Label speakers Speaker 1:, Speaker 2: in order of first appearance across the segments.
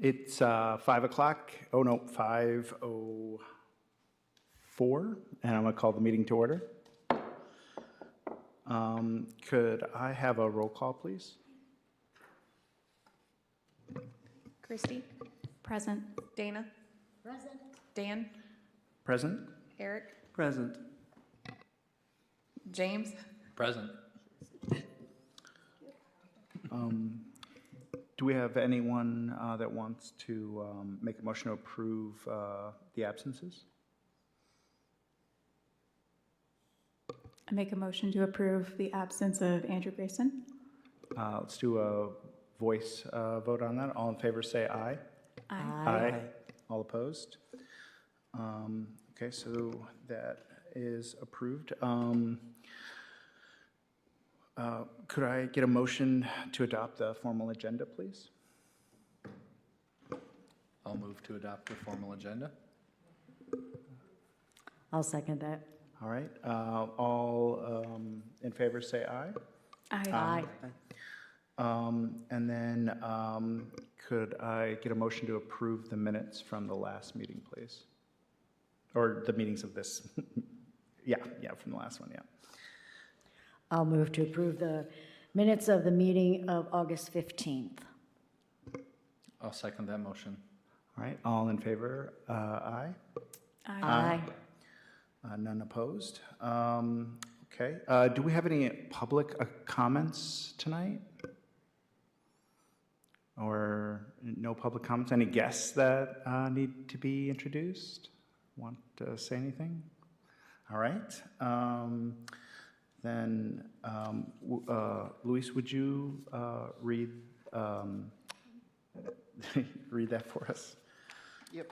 Speaker 1: It's 5 o'clock. Oh, no, 5:04, and I'm going to call the meeting to order. Could I have a roll call, please?
Speaker 2: Christy? Present. Dana? Present. Dan?
Speaker 1: Present?
Speaker 2: Eric?
Speaker 3: Present.
Speaker 2: James?
Speaker 3: Present.
Speaker 1: Do we have anyone that wants to make a motion to approve the absences?
Speaker 4: I make a motion to approve the absence of Andrew Grayson.
Speaker 1: Let's do a voice vote on that. All in favor say aye.
Speaker 4: Aye.
Speaker 1: All opposed? Okay, so that is approved. Could I get a motion to adopt the formal agenda, please?
Speaker 3: I'll move to adopt the formal agenda.
Speaker 5: I'll second that.
Speaker 1: All right, all in favor say aye.
Speaker 4: Aye.
Speaker 1: And then could I get a motion to approve the minutes from the last meeting, please? Or the meetings of this? Yeah, from the last one, yeah.
Speaker 5: I'll move to approve the minutes of the meeting of August 15th.
Speaker 3: I'll second that motion.
Speaker 1: All right, all in favor, aye?
Speaker 5: Aye.
Speaker 1: None opposed? Okay, do we have any public comments tonight? Or no public comments? Any guests that need to be introduced? Want to say anything? All right. Then, Luis, would you read read that for us?
Speaker 6: Yep.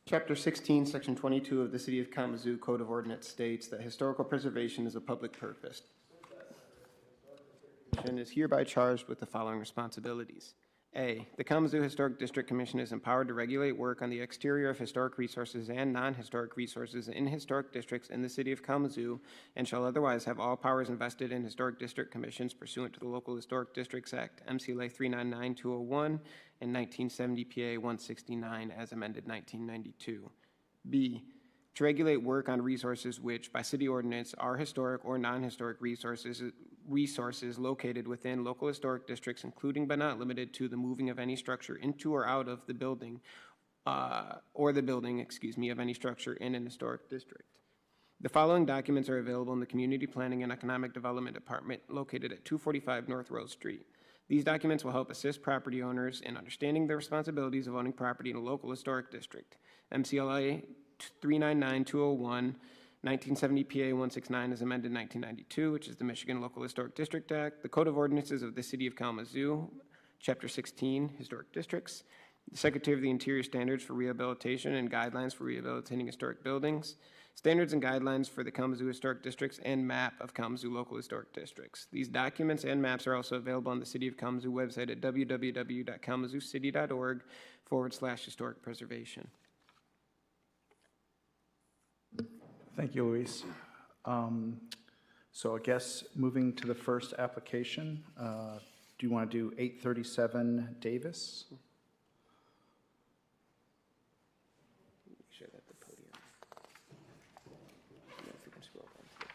Speaker 6: Chapter 16, Section 22 of the City of Kalamazoo Code of Ordinance states that historical preservation is a public purpose and is hereby charged with the following responsibilities. A, the Kalamazoo Historic District Commission is empowered to regulate work on the exterior of historic resources and non-historic resources in historic districts in the City of Kalamazoo, and shall otherwise have all powers invested in historic district commissions pursuant to the Local Historic Districts Act, MCLA 399-201, and 1970 PA 169 as amended 1992. B, to regulate work on resources which, by city ordinance, are historic or non-historic resources located within local historic districts, including but not limited to the moving of any structure into or out of the building, of any structure in an historic district. The following documents are available in the Community Planning and Economic Development Department located at 245 North Rose Street. These documents will help assist property owners in understanding the responsibilities of owning property in a local historic district. MCLA 399-201, 1970 PA 169 is amended 1992, which is the Michigan Local Historic District Act, the Code of Ordinances of the City of Kalamazoo, Chapter 16, Historic Districts, the Secretary of the Interior Standards for Rehabilitation and Guidelines for Rehabilitating Historic Buildings, Standards and Guidelines for the Kalamazoo Historic Districts, and map of Kalamazoo Local Historic Districts. These documents and maps are also available on the City of Kalamazoo website at www.kalamazoocity.org/historic preservation.
Speaker 1: Thank you, Luis. So I guess moving to the first application, do you want to do 837 Davis?
Speaker 6: Make sure that the podium. Yeah, if we can scroll down to it.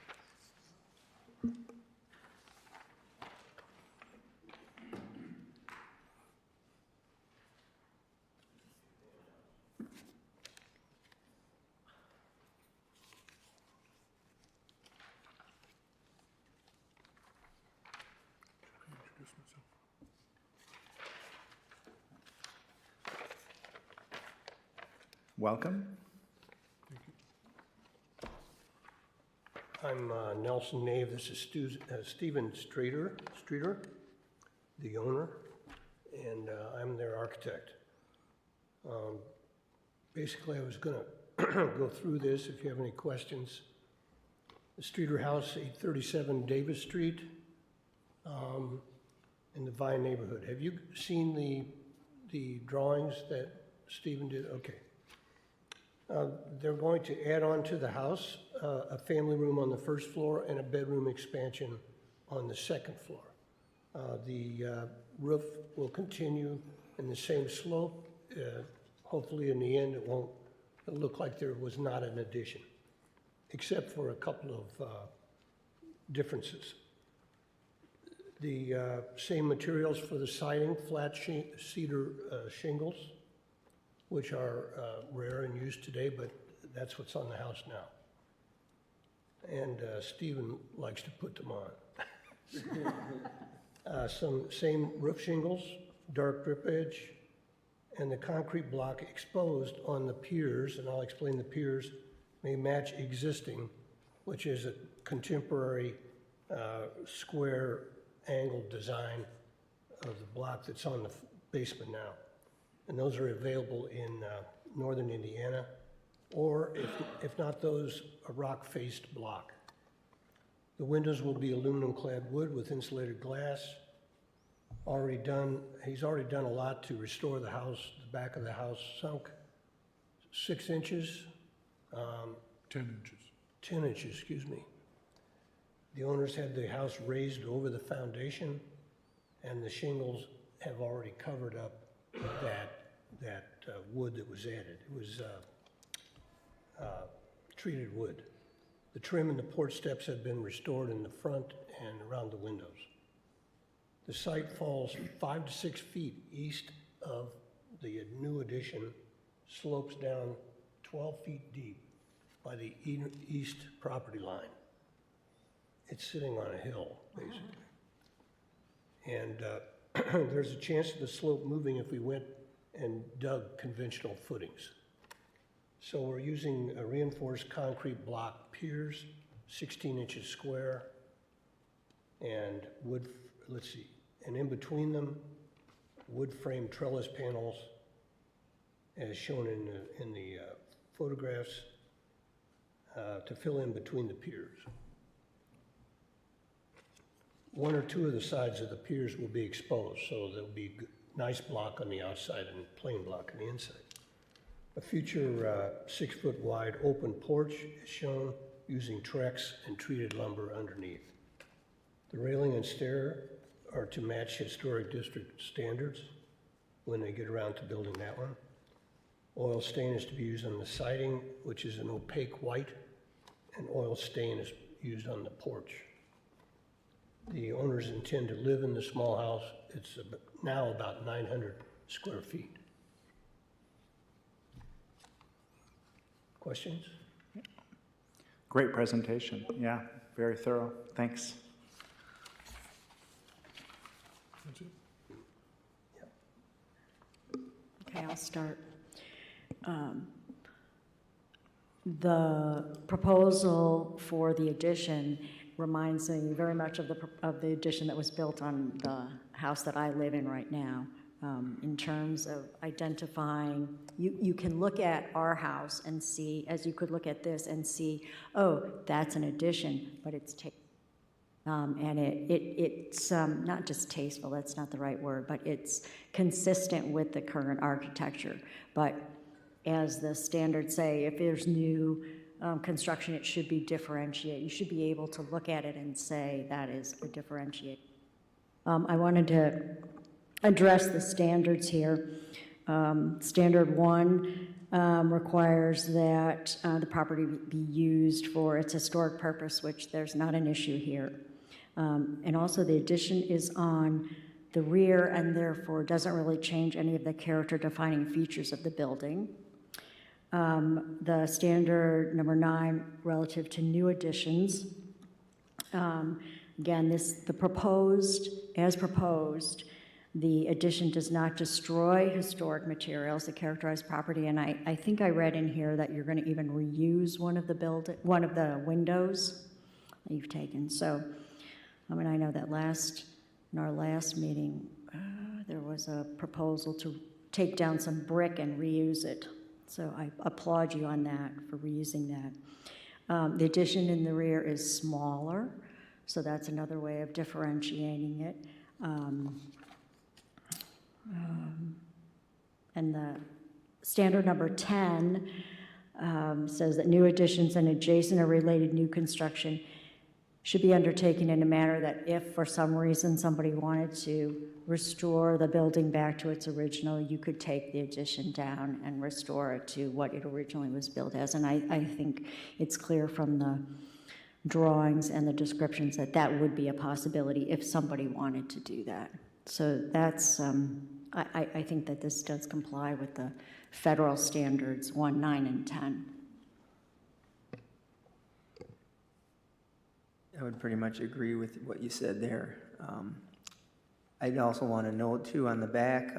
Speaker 1: Welcome.
Speaker 7: I'm Nelson Nave. This is Stephen Streeter, the owner, and I'm their architect. Basically, I was going to go through this if you have any questions. The Streeter House, 837 Davis Street, in the Vine neighborhood. Have you seen the drawings that Stephen did? Okay. They're going to add on to the house a family room on the first floor and a bedroom expansion on the second floor. The roof will continue in the same slope. Hopefully, in the end, it won't look like there was not an addition, except for a couple of differences. The same materials for the siding, flat cedar shingles, which are rare and used today, but that's what's on the house now. And Stephen likes to put them on. Some same roof shingles, dark drip edge, and the concrete block exposed on the piers, and I'll explain the piers, may match existing, which is a contemporary square angled design of the block that's on the basement now. And those are available in northern Indiana, or if not those, a rock-faced block. The windows will be aluminum-clad wood with insulated glass. He's already done a lot to restore the house. The back of the house sunk 6 inches.
Speaker 8: 10 inches.
Speaker 7: 10 inches, excuse me. The owners had the house raised over the foundation, and the shingles have already covered up that wood that was added. It was treated wood. The trim and the porch steps have been restored in the front and around the windows. The site falls 5 to 6 feet east of the new addition, slopes down 12 feet deep by the east property line. It's sitting on a hill, basically. And there's a chance of the slope moving if we went and dug conventional footings. So we're using a reinforced concrete block piers, 16 inches square, and wood, and in between them, wood frame trellis panels, as shown in the photographs, to fill in between the piers. 1 or 2 of the sides of the piers will be exposed, so there'll be nice block on the outside and plain block on the inside. A future 6-foot wide open porch is shown using Trex and treated lumber underneath. The railing and stair are to match historic district standards when they get around to building that one. Oil stain is to be used on the siding, which is an opaque white, and oil stain is used on the porch. The owners intend to live in the small house. It's now about 900 square feet. Questions?
Speaker 1: Great presentation. Yeah, very thorough. Thanks.
Speaker 8: That's it.
Speaker 5: Okay, I'll start. The proposal for the addition reminds me very much of the addition that was built on the house that I live in right now. In terms of identifying, you can look at our house and see, as you could look at this and see, oh, that's an addition, but it's and it's not just tasteful, that's not the right word, but it's consistent with the current architecture. But as the standards say, if there's new construction, it should be differentiated. You should be able to look at it and say that is a differentiate. I wanted to address the standards here. Standard 1 requires that the property be used for its historic purpose, which there's not an issue here. And also the addition is on the rear and therefore doesn't really change any of the character defining features of the building. The standard number 9 relative to new additions. Again, as proposed, the addition does not destroy historic materials that characterize property, and I think I read in here that you're going to even reuse one of the windows that you've taken. So, I mean, I know that in our last meeting, there was a proposal to take down some brick and reuse it. So I applaud you on that for reusing that. The addition in the rear is smaller, so that's another way of differentiating it. And the standard number 10 says that new additions and adjacent or related new construction should be undertaken in a manner that if for some reason somebody wanted to restore the building back to its original, you could take the addition down and restore it to what it originally was built as. And I think it's clear from the drawings and the descriptions that that would be a possibility if somebody wanted to do that. So that's, I think that this does comply with the federal standards 1, 9, and 10.
Speaker 9: I would pretty much agree with what you said there. I'd also want to note too, on the back,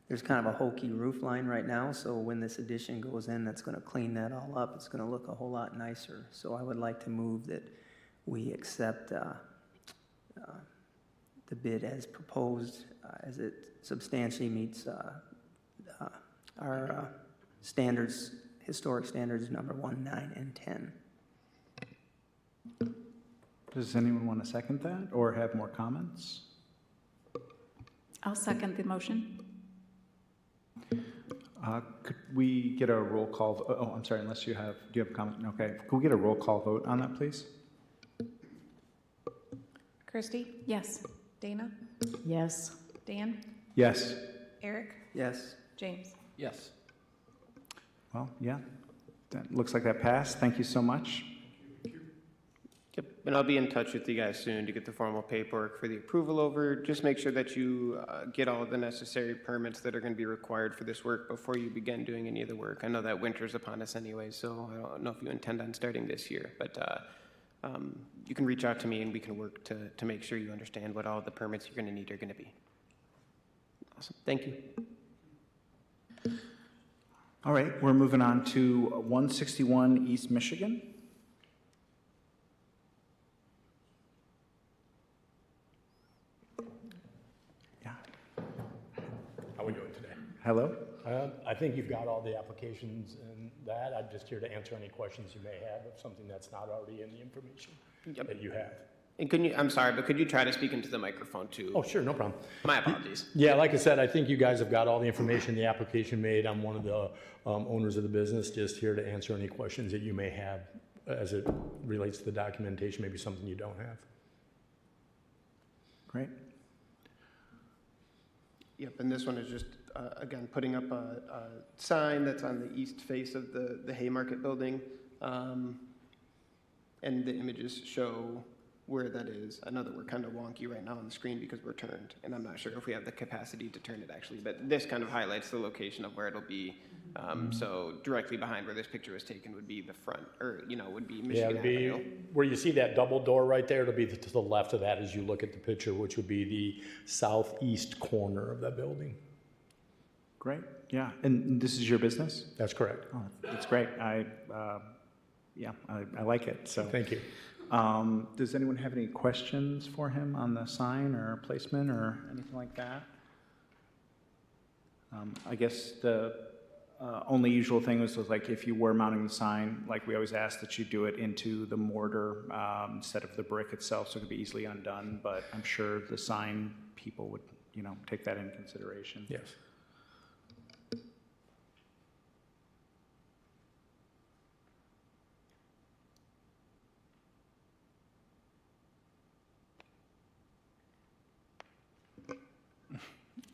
Speaker 9: there's kind of a hokey roof line right now, so when this addition goes in, that's going to clean that all up. It's going to look a whole lot nicer. So I would like to move that we accept the bid as proposed, as it substantially meets our standards, historic standards number 1, 9, and 10.
Speaker 1: Does anyone want to second that or have more comments?
Speaker 4: I'll second the motion.
Speaker 1: Could we get a roll call? Oh, I'm sorry, unless do you have a comment? Okay, could we get a roll call vote on that, please?
Speaker 2: Christie?
Speaker 4: Yes.
Speaker 2: Dana?
Speaker 5: Yes.
Speaker 2: Dan?
Speaker 1: Yes.
Speaker 2: Eric?
Speaker 9: Yes.
Speaker 2: James?
Speaker 3: Yes.
Speaker 1: Well, yeah, that looks like that passed. Thank you so much.
Speaker 6: Yep, and I'll be in touch with you guys soon to get the formal paperwork for the approval over. Just make sure that you get all of the necessary permits that are going to be required for this work before you begin doing any of the work. I know that winter's upon us anyway, so I don't know if you intend on starting this year, but you can reach out to me and we can work to make sure you understand what all the permits you're going to need are going to be. Awesome, thank you.
Speaker 1: All right, we're moving on to 161 East Michigan. Yeah.
Speaker 10: How are we doing today?
Speaker 1: Hello?
Speaker 10: I think you've got all the applications and that. I'm just here to answer any questions you may have of something that's not already in the information that you have.
Speaker 6: And can you, I'm sorry, but could you try to speak into the microphone too?
Speaker 10: Oh, sure, no problem.
Speaker 6: My apologies.
Speaker 10: Yeah, like I said, I think you guys have got all the information, the application made. I'm one of the owners of the business, just here to answer any questions that you may have as it relates to the documentation, maybe something you don't have.
Speaker 1: Great.
Speaker 6: Yep, and this one is just, again, putting up a sign that's on the east face of the Haymarket building. And the images show where that is. I know that we're kind of wonky right now on the screen because we're turned, and I'm not sure if we have the capacity to turn it actually, but this kind of highlights the location of where it'll be. So directly behind where this picture was taken would be the front, or, you know, would be Michigan
Speaker 10: it'd be
Speaker 6: Avenue.
Speaker 10: where you see that double door right there. It'll be to the left of that as you look at the picture, which would be the southeast corner of that building.
Speaker 1: Great. Yeah. And this is your business?
Speaker 10: That's correct.
Speaker 1: Oh, that's great. I like it. So
Speaker 10: Thank you.
Speaker 1: Does anyone have any questions for him on the sign or placement or anything like that? I guess the only usual thing was like if you were mounting the sign, like we always ask that you do it into the mortar instead of the brick itself, so it could be easily undone. But I'm sure the sign people would, you know, take that into consideration.
Speaker 10: Yes.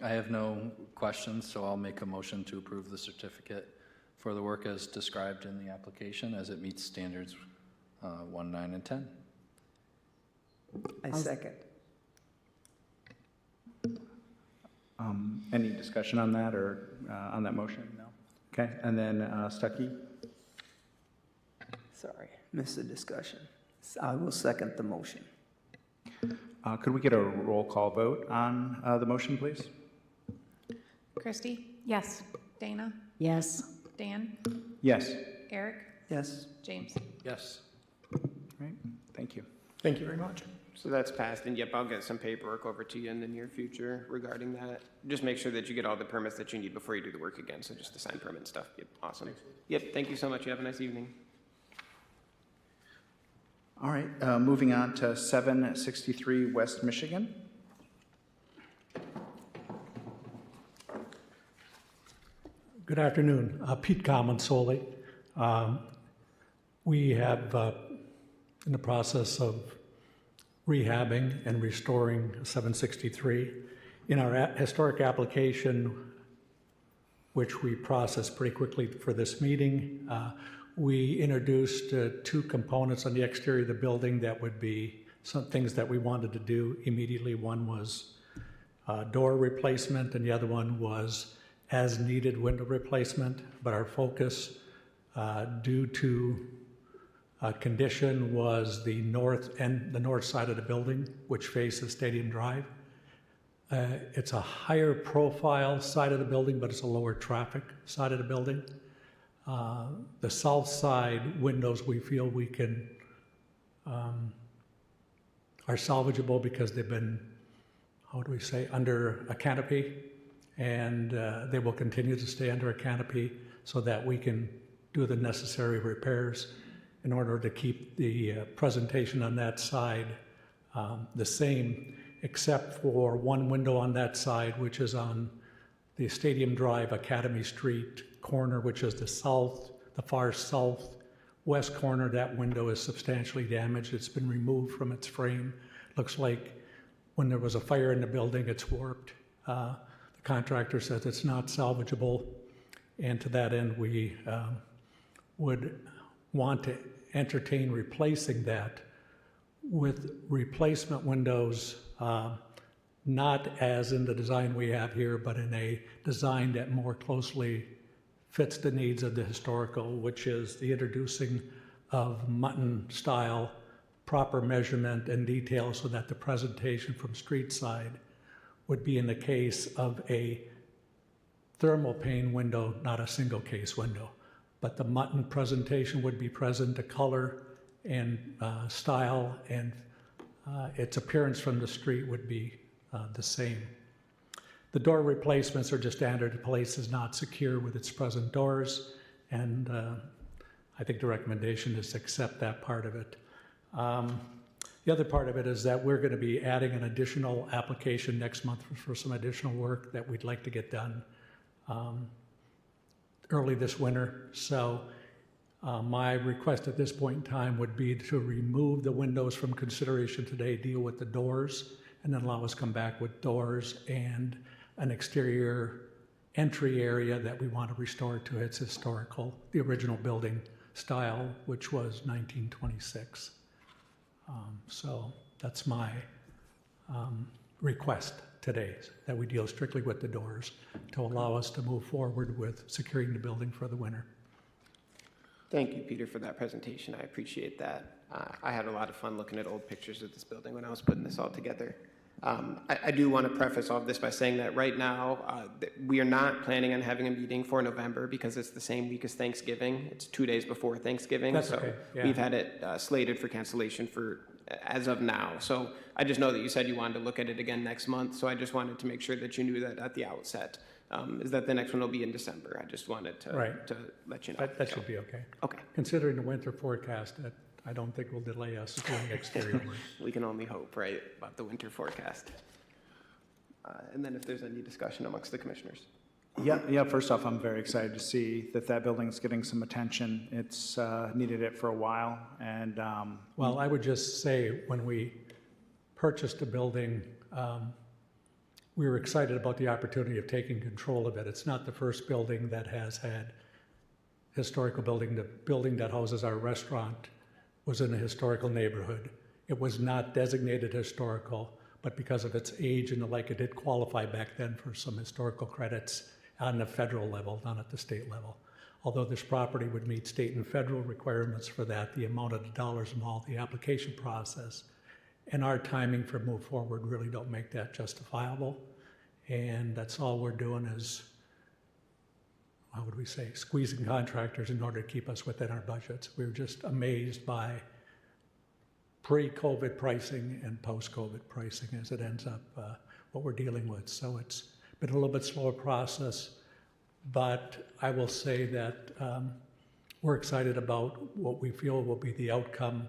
Speaker 3: I have no questions, so I'll make a motion to approve the certificate for the work as described in the application as it meets standards 1, 9, and 10.
Speaker 9: I second.
Speaker 1: Any discussion on that or on that motion? No. Okay. And then Stuckey?
Speaker 9: Sorry, missed the discussion. I will second the motion.
Speaker 1: Could we get a roll call vote on the motion, please?
Speaker 2: Christie?
Speaker 4: Yes.
Speaker 2: Dana?
Speaker 5: Yes.
Speaker 2: Dan?
Speaker 1: Yes.
Speaker 2: Eric?
Speaker 9: Yes.
Speaker 2: James?
Speaker 3: Yes.
Speaker 1: Great. Thank you.
Speaker 10: Thank you very much.
Speaker 6: So that's passed, and yep, I'll get some paperwork over to you in the near future regarding that. Just make sure that you get all the permits that you need before you do the work again, so just the sign permit stuff. Yep, awesome. Yep, thank you so much. You have a nice evening.
Speaker 1: All right. Moving on to 763 West Michigan.
Speaker 8: Good afternoon. Pete Kalamazoo. We have, in the process of rehabbing and restoring 763. In our historic application, which we processed pretty quickly for this meeting, we introduced two components on the exterior of the building that would be some things that we wanted to do immediately. One was door replacement, and the other one was as-needed window replacement. But our focus, due to condition, was the north side of the building, which faces Stadium Drive. It's a higher profile side of the building, but it's a lower traffic side of the building. The south side windows, we feel we can, are salvageable because they've been, how do we say, under a canopy, and they will continue to stay under a canopy so that we can do the necessary repairs in order to keep the presentation on that side the same, except for one window on that side, which is on the Stadium Drive, Academy Street corner, which is the far southwest corner. That window is substantially damaged. It's been removed from its frame. Looks like when there was a fire in the building, it's warped. The contractor says it's not salvageable, and to that end, we would want to entertain replacing that with replacement windows, not as in the design we have here, but in a design that more closely fits the needs of the historical, which is the introducing of mutton style, proper measurement and detail so that the presentation from street side would be in the case of a thermal pane window, not a single case window. But the mutton presentation would be present, the color and style and its appearance from the street would be the same. The door replacements are just standard. The place is not secure with its present doors, and I think the recommendation is to accept that part of it. The other part of it is that we're going to be adding an additional application next month for some additional work that we'd like to get done early this winter. So my request at this point in time would be to remove the windows from consideration today, deal with the doors, and then allow us to come back with doors and an exterior entry area that we want to restore to its historical, the original building style, which was 1926. So that's my request today, that we deal strictly with the doors to allow us to move forward with securing the building for the winter.
Speaker 6: Thank you, Peter, for that presentation. I appreciate that. I had a lot of fun looking at old pictures of this building when I was putting this all together. I do want to preface all of this by saying that right now, we are not planning on having a meeting for November because it's the same week as Thanksgiving. It's 2 days before Thanksgiving.
Speaker 8: That's
Speaker 6: so
Speaker 8: okay, yeah.
Speaker 6: We've had it slated for cancellation for as of now. So I just know that you said you wanted to look at it again next month. So I just wanted to make sure that you knew that at the outset. Is that the next one will be in December? I just wanted to,
Speaker 8: Right.
Speaker 6: to let you know.
Speaker 8: That should be okay.
Speaker 6: Okay.
Speaker 8: Considering the winter forecast, that I don't think will delay us doing exterior work.
Speaker 6: We can only hope, right, about the winter forecast. And then if there's any discussion amongst the commissioners.
Speaker 1: Yeah. First off, I'm very excited to see that building's getting some attention. It's needed it for a while, and
Speaker 8: Well, I would just say, when we purchased the building, we were excited about the opportunity of taking control of it. It's not the first building that has had historical building. The building that houses our restaurant was in a historical neighborhood. It was not designated historical, but because of its age and the like, it did qualify back then for some historical credits on the federal level, not at the state level. Although this property would meet state and federal requirements for that, the amount of the dollars involved, the application process, and our timing for move forward really don't make that justifiable. And that's all we're doing is, how would we say, squeezing contractors in order to keep us within our budgets. We were just amazed by pre-COVID pricing and post-COVID pricing as it ends up what we're dealing with. So it's been a little bit slower process, but I will say that we're excited about what we feel will be the outcome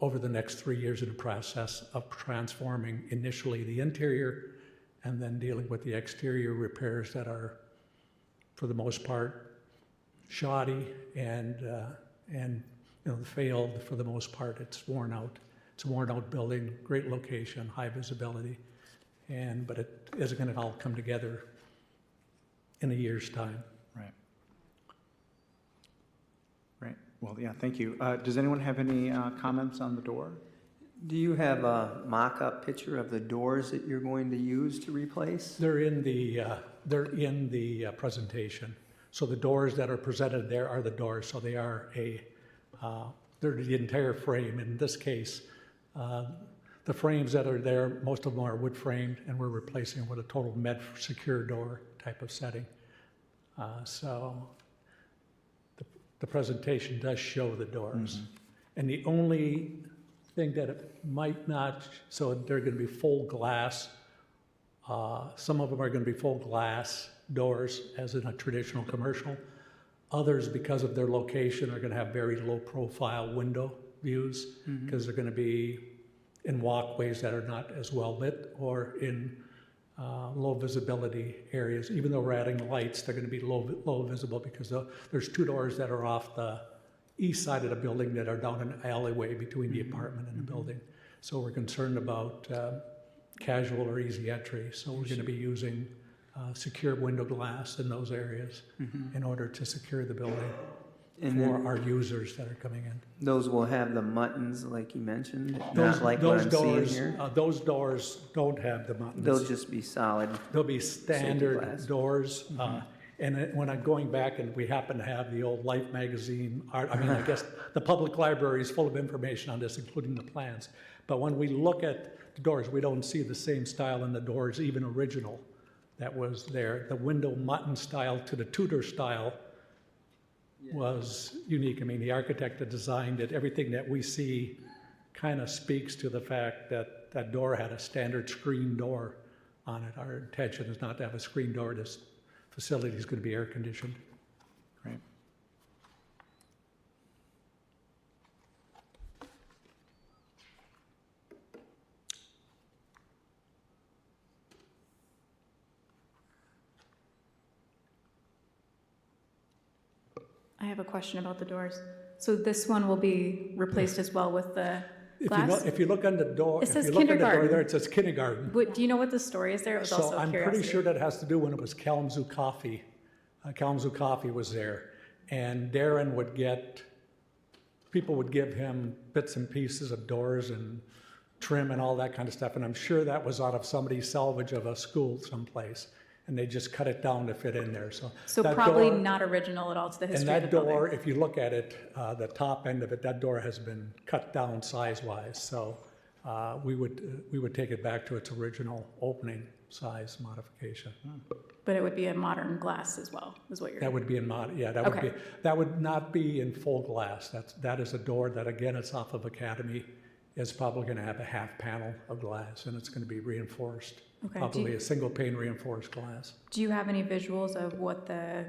Speaker 8: over the next 3 years in the process of transforming initially the interior and then dealing with the exterior repairs that are, for the most part, shoddy and failed for the most part. It's worn out. It's a worn-out building, great location, high visibility, but it isn't going to all come together in a year's time.
Speaker 1: Right. Right. Well, yeah, thank you. Does anyone have any comments on the door?
Speaker 9: Do you have a mock-up picture of the doors that you're going to use to replace?
Speaker 8: They're in the presentation. So the doors that are presented there are the doors. So they are they're the entire frame. In this case, the frames that are there, most of them are wood framed, and we're replacing with a total med secure door type of setting. So the presentation does show the doors. And the only thing that it might not, so they're going to be full glass. Some of them are going to be full glass doors, as in a traditional commercial. Others, because of their location, are going to have very low profile window views, because they're going to be in walkways that are not as well lit, or in low visibility areas. Even though we're adding lights, they're going to be low visible, because there's two doors that are off the east side of the building that are down an alleyway between the apartment and the building. So we're concerned about casual or easy entry. So we're going to be using secure window glass in those areas in order to secure the building for our users that are coming in.
Speaker 9: Those will have the muttons like you mentioned, not like what I'm seeing here?
Speaker 8: Those doors don't have the buttons.
Speaker 9: They'll just be solid.
Speaker 8: They'll be
Speaker 9: glass.
Speaker 8: standard doors. When I'm going back, and we happen to have the old Life magazine, I guess the public library is full of information on this, including the plans. But when we look at the doors, we don't see the same style in the doors, even original, that was there. The window mutton style to the Tudor style was unique. I mean, the architect that designed it, everything that we see kind of speaks to the fact that that door had a standard screen door on it. Our intention is not to have a screen door. This facility is going to be air conditioned.
Speaker 1: Right.
Speaker 4: I have a question about the doors. So this one will be replaced as well with the glass?
Speaker 8: If you look on the door,
Speaker 4: It says
Speaker 8: if you look on the door
Speaker 4: kindergarten.
Speaker 8: there, it says kindergarten.
Speaker 4: Do you know what the story is there? It was also
Speaker 8: So
Speaker 4: a
Speaker 8: I'm
Speaker 4: curiosity.
Speaker 8: pretty sure that has to do when it was Kalamazoo Coffee. Kalamazoo Coffee was there, and Darren people would give him bits and pieces of doors and trim and all that kind of stuff, and I'm sure that was out of somebody's salvage of a school someplace, and they just cut it down to fit in there,
Speaker 4: So
Speaker 8: that
Speaker 4: probably
Speaker 8: door-
Speaker 4: not original at all to the
Speaker 8: And
Speaker 4: history of the
Speaker 8: that
Speaker 4: building.
Speaker 8: door, if you look at it, the top end of it, that door has been cut down size-wise, so we would take it back to its original opening size modification.
Speaker 4: But it would be a modern glass as well, is what you're...
Speaker 8: That would be in
Speaker 4: Okay.
Speaker 8: that would not be in full glass. That is a door that, again, it's off of Academy. It's probably going to have a half panel of glass, and it's going to be reinforced.
Speaker 4: Okay.
Speaker 8: Probably a single pane reinforced glass.
Speaker 4: Do you have any visuals of what the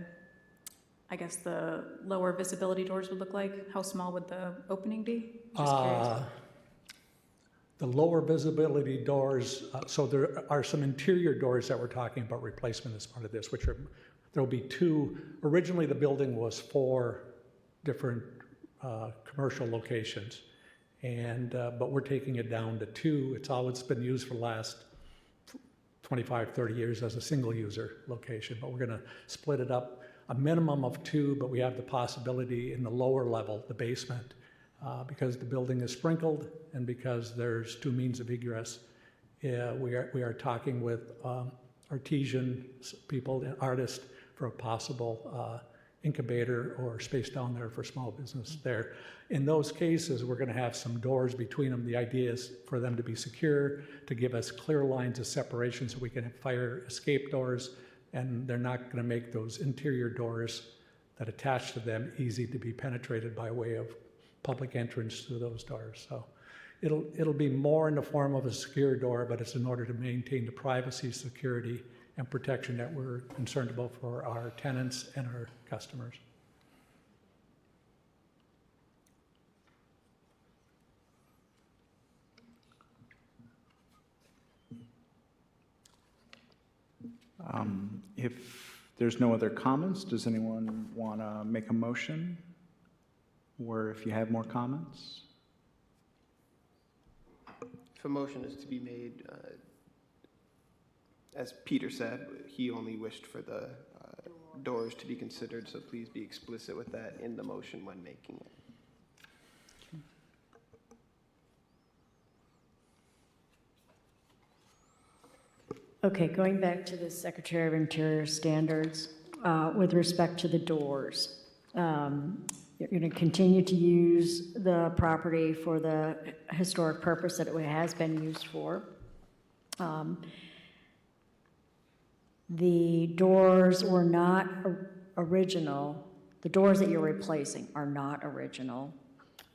Speaker 4: lower visibility doors would look like? How small would the opening be? Just curious.
Speaker 8: The lower visibility doors, so there are some interior doors that we're talking about replacement as part of this, there'll be two. Originally, the building was 4 different commercial locations, but we're taking it down to 2. It's always been used for the last 25, 30 years as a single user location, but we're going to split it up, a minimum of 2, but we have the possibility in the lower level, the basement, because the building is sprinkled and because there's 2 means of egress. We are talking with artisan people, artists, for a possible incubator or space down there for small business there. In those cases, we're going to have some doors between them. The idea is for them to be secure, to give us clear lines of separation so we can have fire escape doors, and they're not going to make those interior doors that attach to them easy to be penetrated by way of public entrance through those doors. So it'll be more in the form of a secure door, but it's in order to maintain the privacy, security, and protection that we're concerned about for our tenants and our customers.
Speaker 1: If there's no other comments, does anyone want to make a motion? Or if you have more comments?
Speaker 6: if a motion is to be made, as Peter said, he only wished for the doors to be considered, so please be explicit with that in the motion when making it.
Speaker 5: Okay, going back to the Secretary of Interior standards, with respect to the doors, you're going to continue to use the property for the historic purpose that it has been used for. The doors were not original. The doors that you're replacing are not original.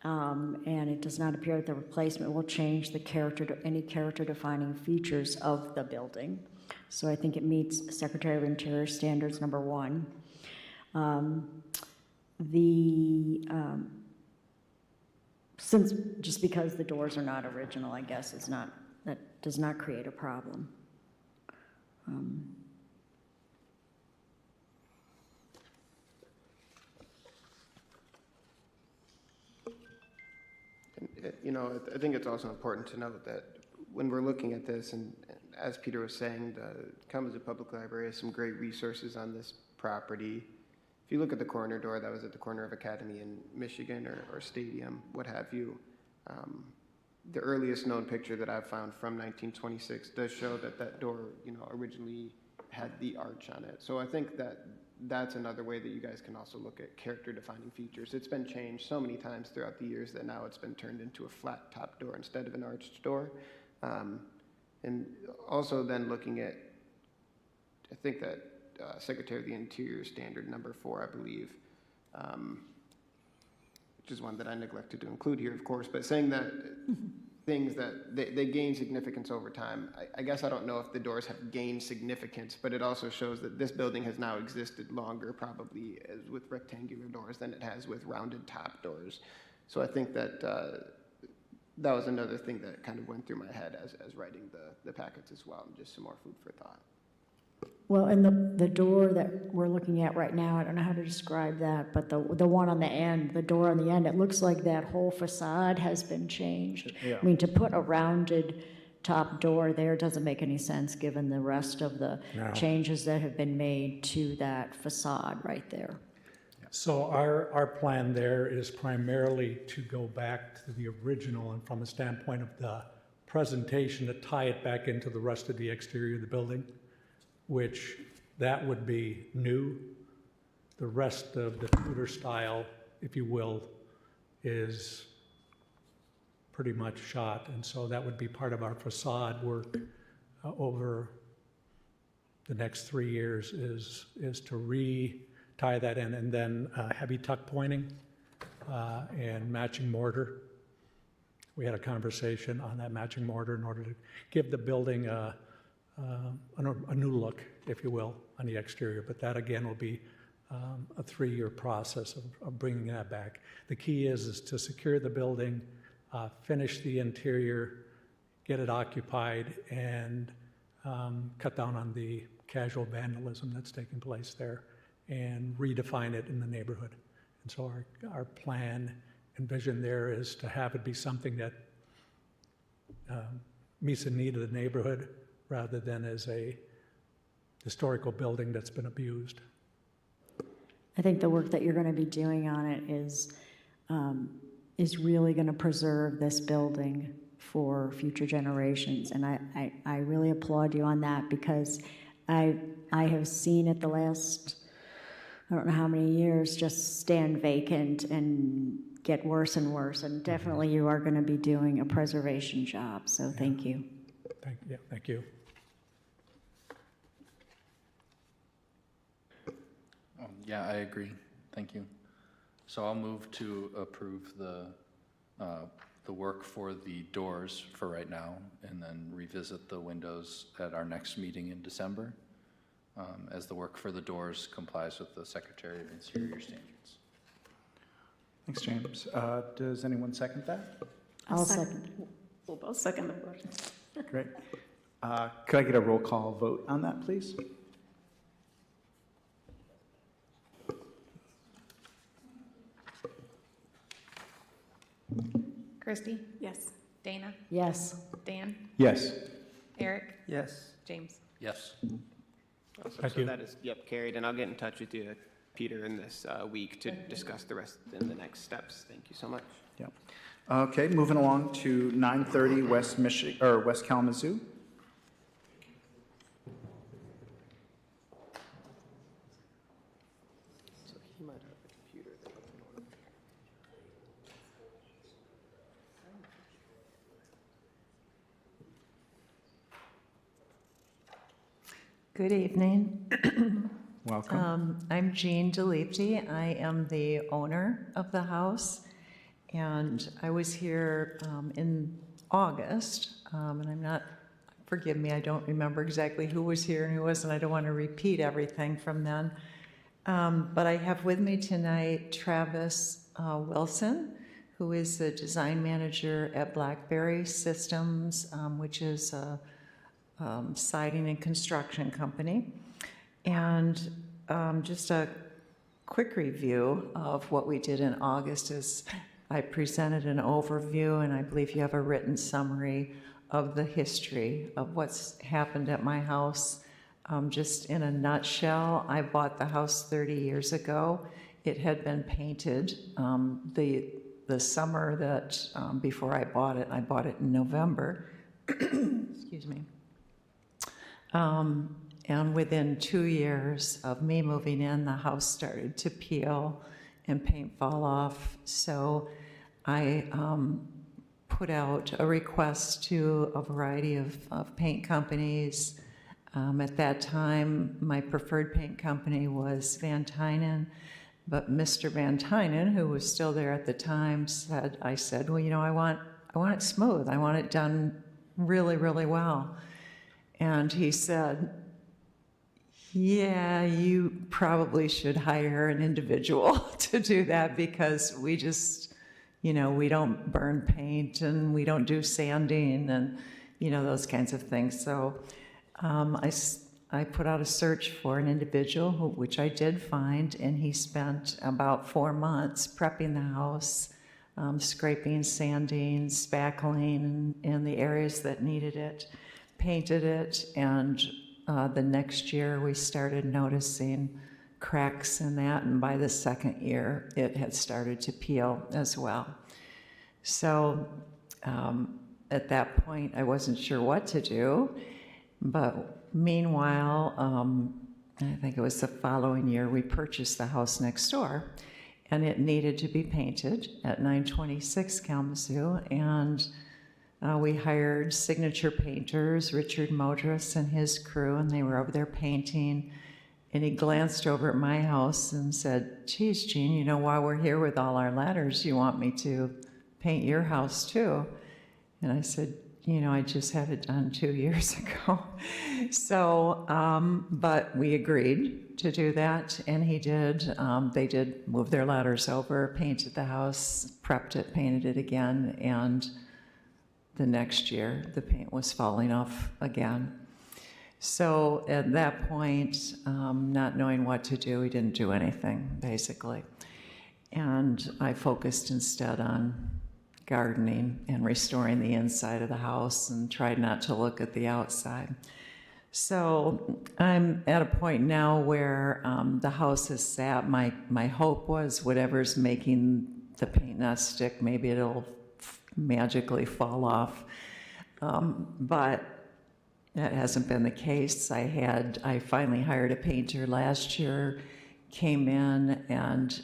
Speaker 5: And it does not appear that the replacement will change the any character-defining features of the building. So I think it meets Secretary of Interior standards number 1. Since just because the doors are not original, I guess that does not create a problem.
Speaker 6: You know, I think it's also important to note that when we're looking at this, and as Peter was saying, the Kalamazoo Public Library has some great resources on this property. If you look at the corner door, that was at the corner of Academy in Michigan or Stadium, what have you. The earliest known picture that I've found from 1926 does show that door, you know, originally had the arch on it. So I think that's another way that you guys can also look at character-defining features. It's been changed so many times throughout the years that now it's been turned into a flat-top door instead of an arched door. And also then looking at, I think that Secretary of the Interior standard number 4, I believe, which is one that I neglected to include here, of course, but saying that things that they gain significance over time. I guess I don't know if the doors have gained significance, but it also shows that this building has now existed longer, probably as with rectangular doors, than it has with rounded top doors. So I think that that was another thing that kind of went through my head as writing the packets as well, and just some more food for thought.
Speaker 5: Well, and the door that we're looking at right now, I don't know how to describe that, but the one on the end, the door on the end, it looks like that whole facade has been changed.
Speaker 1: Yeah.
Speaker 5: I mean, to put a rounded top door there doesn't make any sense given the rest of the changes that have been made to that facade right there.
Speaker 8: So our plan there is primarily to go back to the original, and from a standpoint of the presentation, to tie it back into the rest of the exterior of the building, which that would be new. The rest of the Tudor style, if you will, is pretty much shot. And so that would be part of our facade work over the next 3 years is to re-tie that in, and then heavy tuck pointing and matching mortar. We had a conversation on that matching mortar in order to give the building a new look, if you will, on the exterior. But that, again, will be a 3-year process of bringing that back. The key is to secure the building, finish the interior, get it occupied, and cut down on the casual vandalism that's taking place there, and redefine it in the neighborhood. And so our plan and vision there is to have it be something that meets the need of the neighborhood, rather than as a historical building that's been abused.
Speaker 5: I think the work that you're going to be doing on it is really going to preserve this building for future generations, and I really applaud you on that, because I have seen it the last, I don't know how many years, just stand vacant and get worse and worse, and definitely you are going to be doing a preservation job, so thank you.
Speaker 8: Thank you.
Speaker 3: Yeah, I agree. Thank you. So I'll move to approve the work for the doors for right now, and then revisit the windows at our next meeting in December, as the work for the doors complies with the Secretary of Interior standards.
Speaker 1: Thanks, James. Does anyone second that?
Speaker 5: I'll second.
Speaker 4: We'll both second the motion.
Speaker 1: Great. Could I get a roll call vote on that, please?
Speaker 2: Christie?
Speaker 4: Yes.
Speaker 2: Dana,
Speaker 5: Yes.
Speaker 2: Dan,
Speaker 1: Yes.
Speaker 2: Eric,
Speaker 9: Yes.
Speaker 2: James.
Speaker 3: Yes.
Speaker 6: Awesome.
Speaker 8: Thank
Speaker 6: So
Speaker 8: you.
Speaker 6: that is, yep, carried, and I'll get in touch with you, Peter, in this week to discuss the rest in the next steps. Thank you so much.
Speaker 1: Yep. Okay, moving along to 930 West Kalamazoo.
Speaker 6: So he might have a computer that he can order.
Speaker 11: Good evening.
Speaker 1: Welcome.
Speaker 11: I'm Jean DeLipti. I am the owner of the house, and I was here in August, and I'm not, forgive me, I don't remember exactly who was here and who wasn't. I don't want to repeat everything from then. But I have with me tonight Travis Wilson, who is the design manager at Blackberry Systems, which is a siding and construction company. And just a quick review of what we did in August is I presented an overview, and I believe you have a written summary of the history of what's happened at my house. Just in a nutshell, I bought the house 30 years ago. It had been painted. The summer that before I bought it in November. Excuse me. And within 2 years of me moving in, the house started to peel and paint fall off. So I put out a request to a variety of paint companies. At that time, my preferred paint company was Van Tynen, but Mr. Van Tynen, who was still there at the time, I said, well, you know, I want it smooth. I want it done really, really well. And he said, yeah, you probably should hire an individual to do that because we just, you know, we don't burn paint and we don't do sanding and, you know, those kinds of things. So I put out a search for an individual, which I did find, and he spent about 4 months prepping the house, scraping, sanding, spackling in the areas that needed it, painted it, and the next year we started noticing cracks in that, and by the second year it had started to peel as well. So at that point I wasn't sure what to do, but meanwhile, I think it was the following year, we purchased the house next door, and it needed to be painted at 926 Kalamazoo, and we hired signature painters, Richard Modris and his crew, and they were over there painting. And he glanced over at my house and said, geez, Jean, you know, while we're here with all our ladders, you want me to paint your house too? And I said, you know, I just had it done 2 years ago. So, but we agreed to do that, and he did. They did move their ladders over, painted the house, prepped it, painted it again, and the next year, the paint was falling off again. So at that point, not knowing what to do, we didn't do anything, basically. And I focused instead on gardening and restoring the inside of the house and tried not to look at the outside. So I'm at a point now where the house is sat. My hope was whatever's making the paint not stick, maybe it'll magically fall off. But that hasn't been the case. I finally hired a painter last year, came in and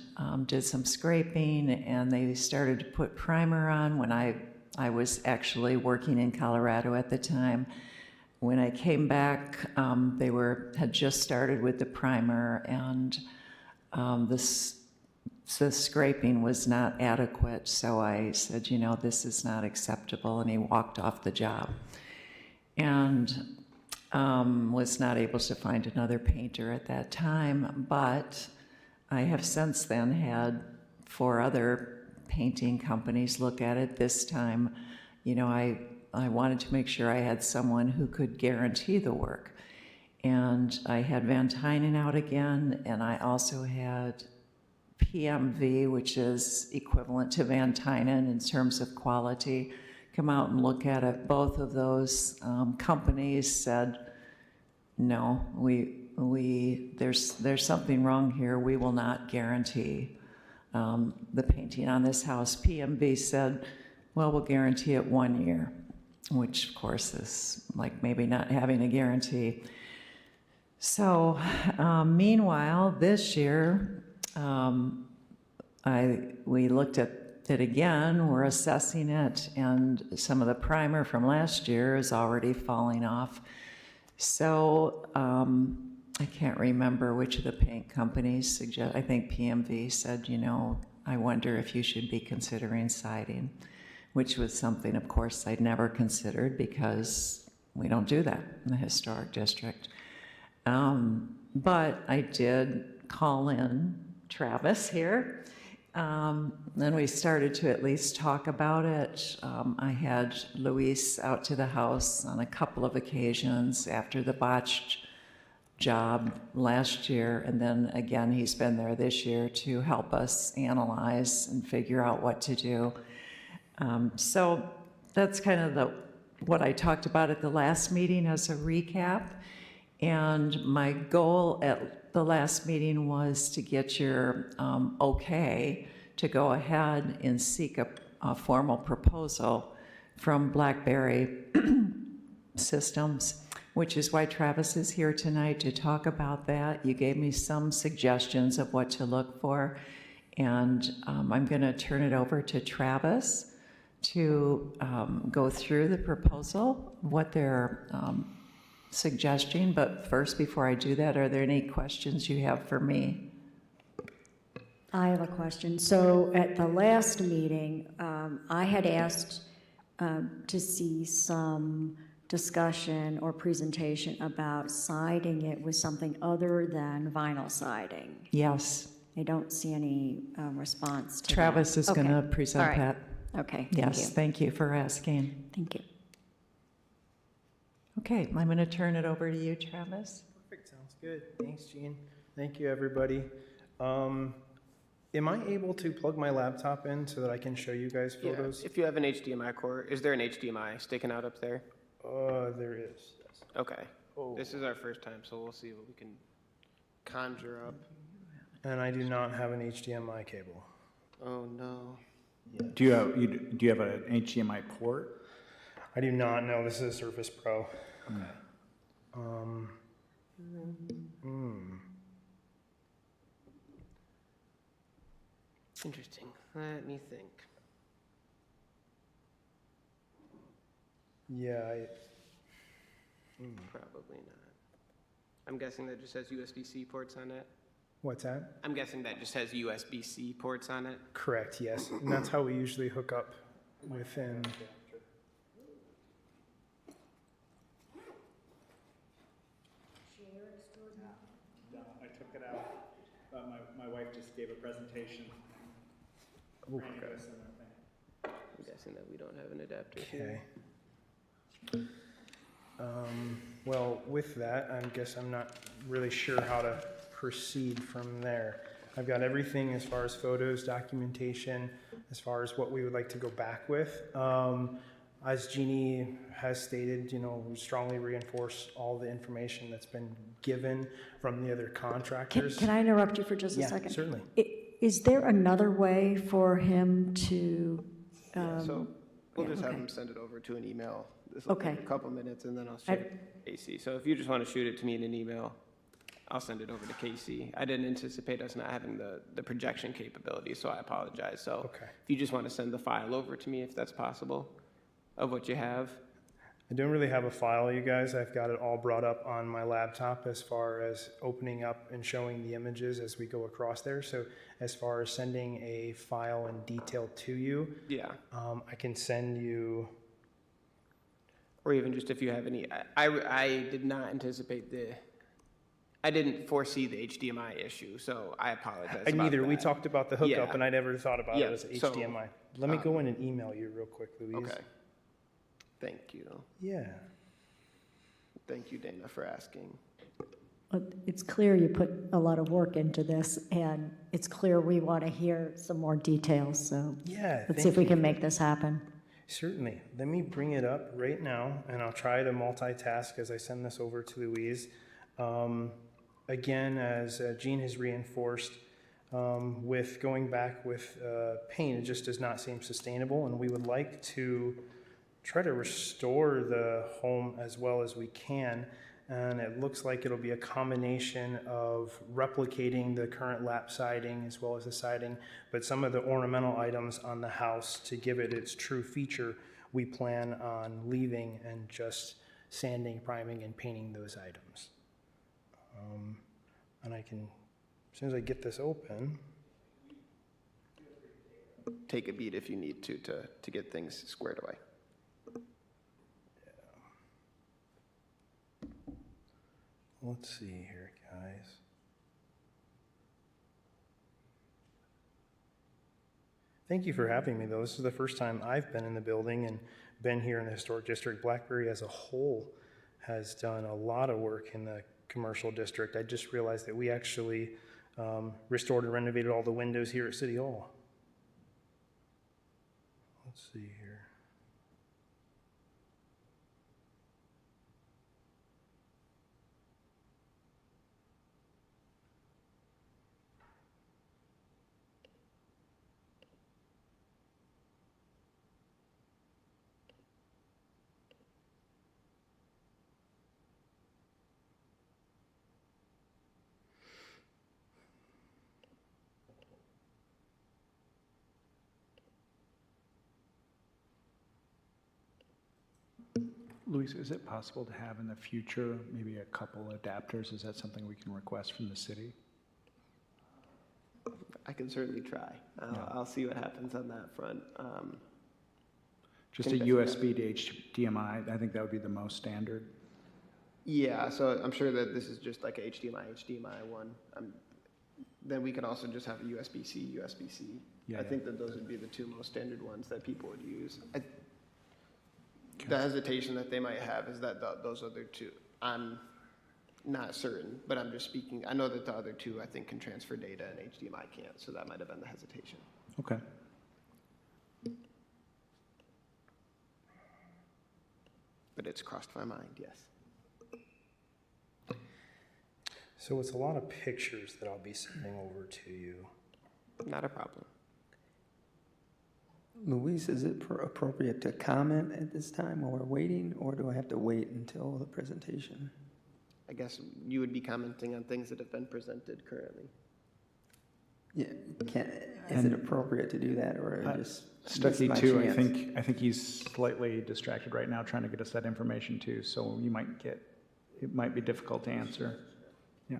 Speaker 11: did some scraping, and they started to put primer on when I was actually working in Colorado at the time. When I came back, they had just started with the primer, and the scraping was not adequate, so I said, you know, this is not acceptable, and he walked off the job. And was not able to find another painter at that time, but I have since then had 4 other painting companies look at it. This time, you know, I wanted to make sure I had someone who could guarantee the work. And I had Van Tynen out again, and I also had PMV, which is equivalent to Van Tynen in terms of quality, come out and look at it. Both of those companies said, no, there's something wrong here. We will not guarantee the painting on this house. PMV said, well, we'll guarantee it 1 year, which of course is like maybe not having a guarantee. So meanwhile, this year, we looked at it again, we're assessing it, and some of the primer from last year is already falling off. So I can't remember which of the paint companies suggest, I think PMV said, you know, I wonder if you should be considering siding, which was something, of course, I'd never considered because we don't do that in the historic district. But I did call in Travis here. Then we started to at least talk about it. I had Luis out to the house on a couple of occasions after the botched job last year, and then again he's been there this year to help us analyze and figure out what to do. So that's kind of what I talked about at the last meeting as a recap. And my goal at the last meeting was to get your okay to go ahead and seek a formal proposal from BlackBerry Systems, which is why Travis is here tonight to talk about that. You gave me some suggestions of what to look for, and I'm going to turn it over to Travis to go through the proposal, what they're suggesting. But first, before I do that, are there any questions you have for me?
Speaker 5: I have a question. So at the last meeting, I had asked to see some discussion or presentation about siding it with something other than vinyl siding.
Speaker 11: Yes.
Speaker 5: I don't see any response to
Speaker 11: Travis
Speaker 5: that.
Speaker 11: is going to present
Speaker 5: All right.
Speaker 11: that.
Speaker 5: Okay.
Speaker 11: Yes, thank you for asking.
Speaker 5: Thank you.
Speaker 11: Okay, I'm going to turn it over to you, Travis.
Speaker 12: Perfect, sounds good. Thanks, Jean. Thank you, everybody. Am I able to plug my laptop in so that I can show you guys photos?
Speaker 6: Yeah, if you have an HDMI cord, is there an HDMI sticking out up there?
Speaker 12: There is. Yes.
Speaker 6: Okay.
Speaker 12: Oh.
Speaker 6: This is our first time, so we'll see what we can conjure up.
Speaker 12: And I do not have an HDMI cable.
Speaker 6: Oh, no.
Speaker 1: Do you have an HDMI port?
Speaker 12: I do not know. This is a Surface Pro.
Speaker 6: Interesting. Let me think.
Speaker 12: Yeah,
Speaker 6: Probably not. I'm guessing that just has USB-C ports on it.
Speaker 12: what's that?
Speaker 6: I'm guessing that just has USB-C ports on it.
Speaker 12: Correct, yes. And that's how we usually hook up within.
Speaker 1: No, I took it out, but my wife just gave a presentation.
Speaker 12: Ooh,
Speaker 6: I'm guessing that we don't have an adapter
Speaker 12: Okay.
Speaker 6: here.
Speaker 12: Well, with that, I guess I'm not really sure how to proceed from there. I've got everything as far as photos, documentation, as far as what we would like to go back with. As Jeannie has stated, you know, we strongly reinforce all the information that's been given from the other contractors.
Speaker 5: Can I interrupt you for just a
Speaker 12: Yeah,
Speaker 5: second?
Speaker 12: certainly.
Speaker 5: Is there another way for him to?
Speaker 6: So we'll just have
Speaker 5: okay.
Speaker 6: him send it over to an email. This will take
Speaker 5: Okay.
Speaker 6: a couple minutes, and then I'll share AC. So if you just want to shoot it to me in an email, I'll send it over to Casey. I didn't anticipate us not having the projection capability, so I apologize. So
Speaker 12: Okay.
Speaker 6: if you just want to send the file over to me, if that's possible, of what you have.
Speaker 12: I don't really have a file, you guys. I've got it all brought up on my laptop as far as opening up and showing the images as we go across there. So as far as sending a file in detail to you,
Speaker 6: Yeah.
Speaker 12: I can send you.
Speaker 6: Or even just if you have any, I did not anticipate I didn't foresee the HDMI issue, so I apologize
Speaker 12: I
Speaker 6: about
Speaker 12: neither. We
Speaker 6: that.
Speaker 12: talked about the hookup,
Speaker 6: Yeah.
Speaker 12: and I never thought about
Speaker 6: Yeah,
Speaker 12: it as
Speaker 6: so,
Speaker 12: HDMI. Let me go in and email you real quick, Louise.
Speaker 6: Okay. Thank you.
Speaker 12: Yeah.
Speaker 6: Thank you, Dana, for asking.
Speaker 5: It's clear you put a lot of work into this, and it's clear we want to hear some more details, so
Speaker 12: Yeah.
Speaker 5: let's see if we can make this happen.
Speaker 12: Certainly. Let me bring it up right now, and I'll try to multitask as I send this over to Louise. Again, as Jean has reinforced, with going back with paint, it just does not seem sustainable, and we would like to try to restore the home as well as we can. And it looks like it'll be a combination of replicating the current lap siding as well as the siding, but some of the ornamental items on the house to give it its true feature, we plan on leaving and just sanding, priming, and painting those items. And I can, as soon as I get this open.
Speaker 6: Take a beat if you need to get things squared away.
Speaker 12: Let's see here, guys. Thank you for having me, though. This is the first time I've been in the building and been here in the Historic District. Blackberry as a whole has done a lot of work in the commercial district. I just realized that we actually restored and renovated all the windows here at City Hall. Let's see here.
Speaker 1: Luis, is it possible to have in the future maybe a couple adapters? Is that something we can request from the city?
Speaker 6: I can certainly try. I'll see what happens on that front.
Speaker 1: Just a USB to HDMI, I think that would be the most standard.
Speaker 6: Yeah, so I'm sure that this is just like a HDMI one. Then we could also just have a USB-C, USB-C. I think that those would be the two most standard ones that people would use. The hesitation that they might have is that those other two, I'm not certain, but I'm just speaking. I know that the other two, I think, can transfer data and HDMI can't, so that might have been the hesitation.
Speaker 1: Okay.
Speaker 6: But it's crossed my mind, yes.
Speaker 12: So it's a lot of pictures that I'll be sending over to you.
Speaker 6: Not a problem.
Speaker 9: Luis, is it appropriate to comment at this time while we're waiting, or do I have to wait until the presentation?
Speaker 6: I guess you would be commenting on things that have been presented currently.
Speaker 9: Yeah, is it appropriate to do that, or just
Speaker 1: Stuckey
Speaker 9: miss my
Speaker 1: too,
Speaker 9: chance?
Speaker 1: I think he's slightly distracted right now trying to get us that information too, so you might get, it might be difficult to answer. Yeah.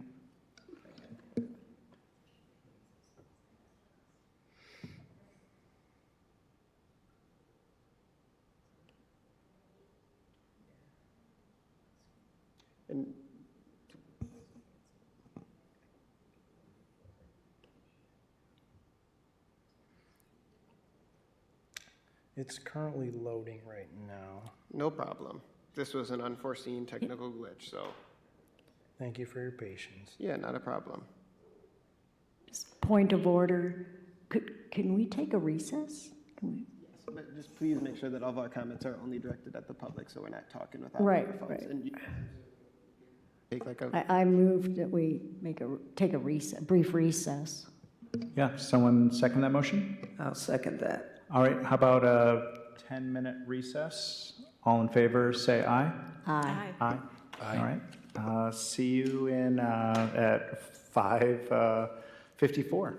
Speaker 6: And
Speaker 12: It's currently loading right now.
Speaker 6: no problem. This was an unforeseen technical glitch, so
Speaker 12: Thank you for your patience.
Speaker 6: yeah, not a problem.
Speaker 5: Just point of order, can we take a recess? Can we?
Speaker 6: But just please make sure that all of our comments are only directed at the public, so we're not talking without
Speaker 5: Right,
Speaker 6: microphones.
Speaker 5: right.
Speaker 6: And take like a,
Speaker 5: I moved that we take a brief recess.
Speaker 1: Yeah, someone second that motion?
Speaker 9: I'll second that.
Speaker 1: All right, how about a 10-minute recess? All in favor, say aye.
Speaker 5: Aye.
Speaker 1: Aye. All right. See you in at 5:54.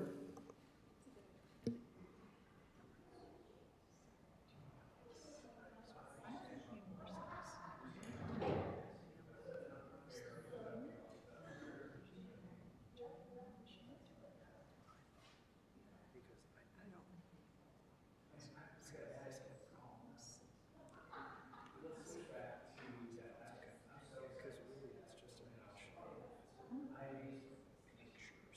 Speaker 12: Because really, it's just a bunch of pictures.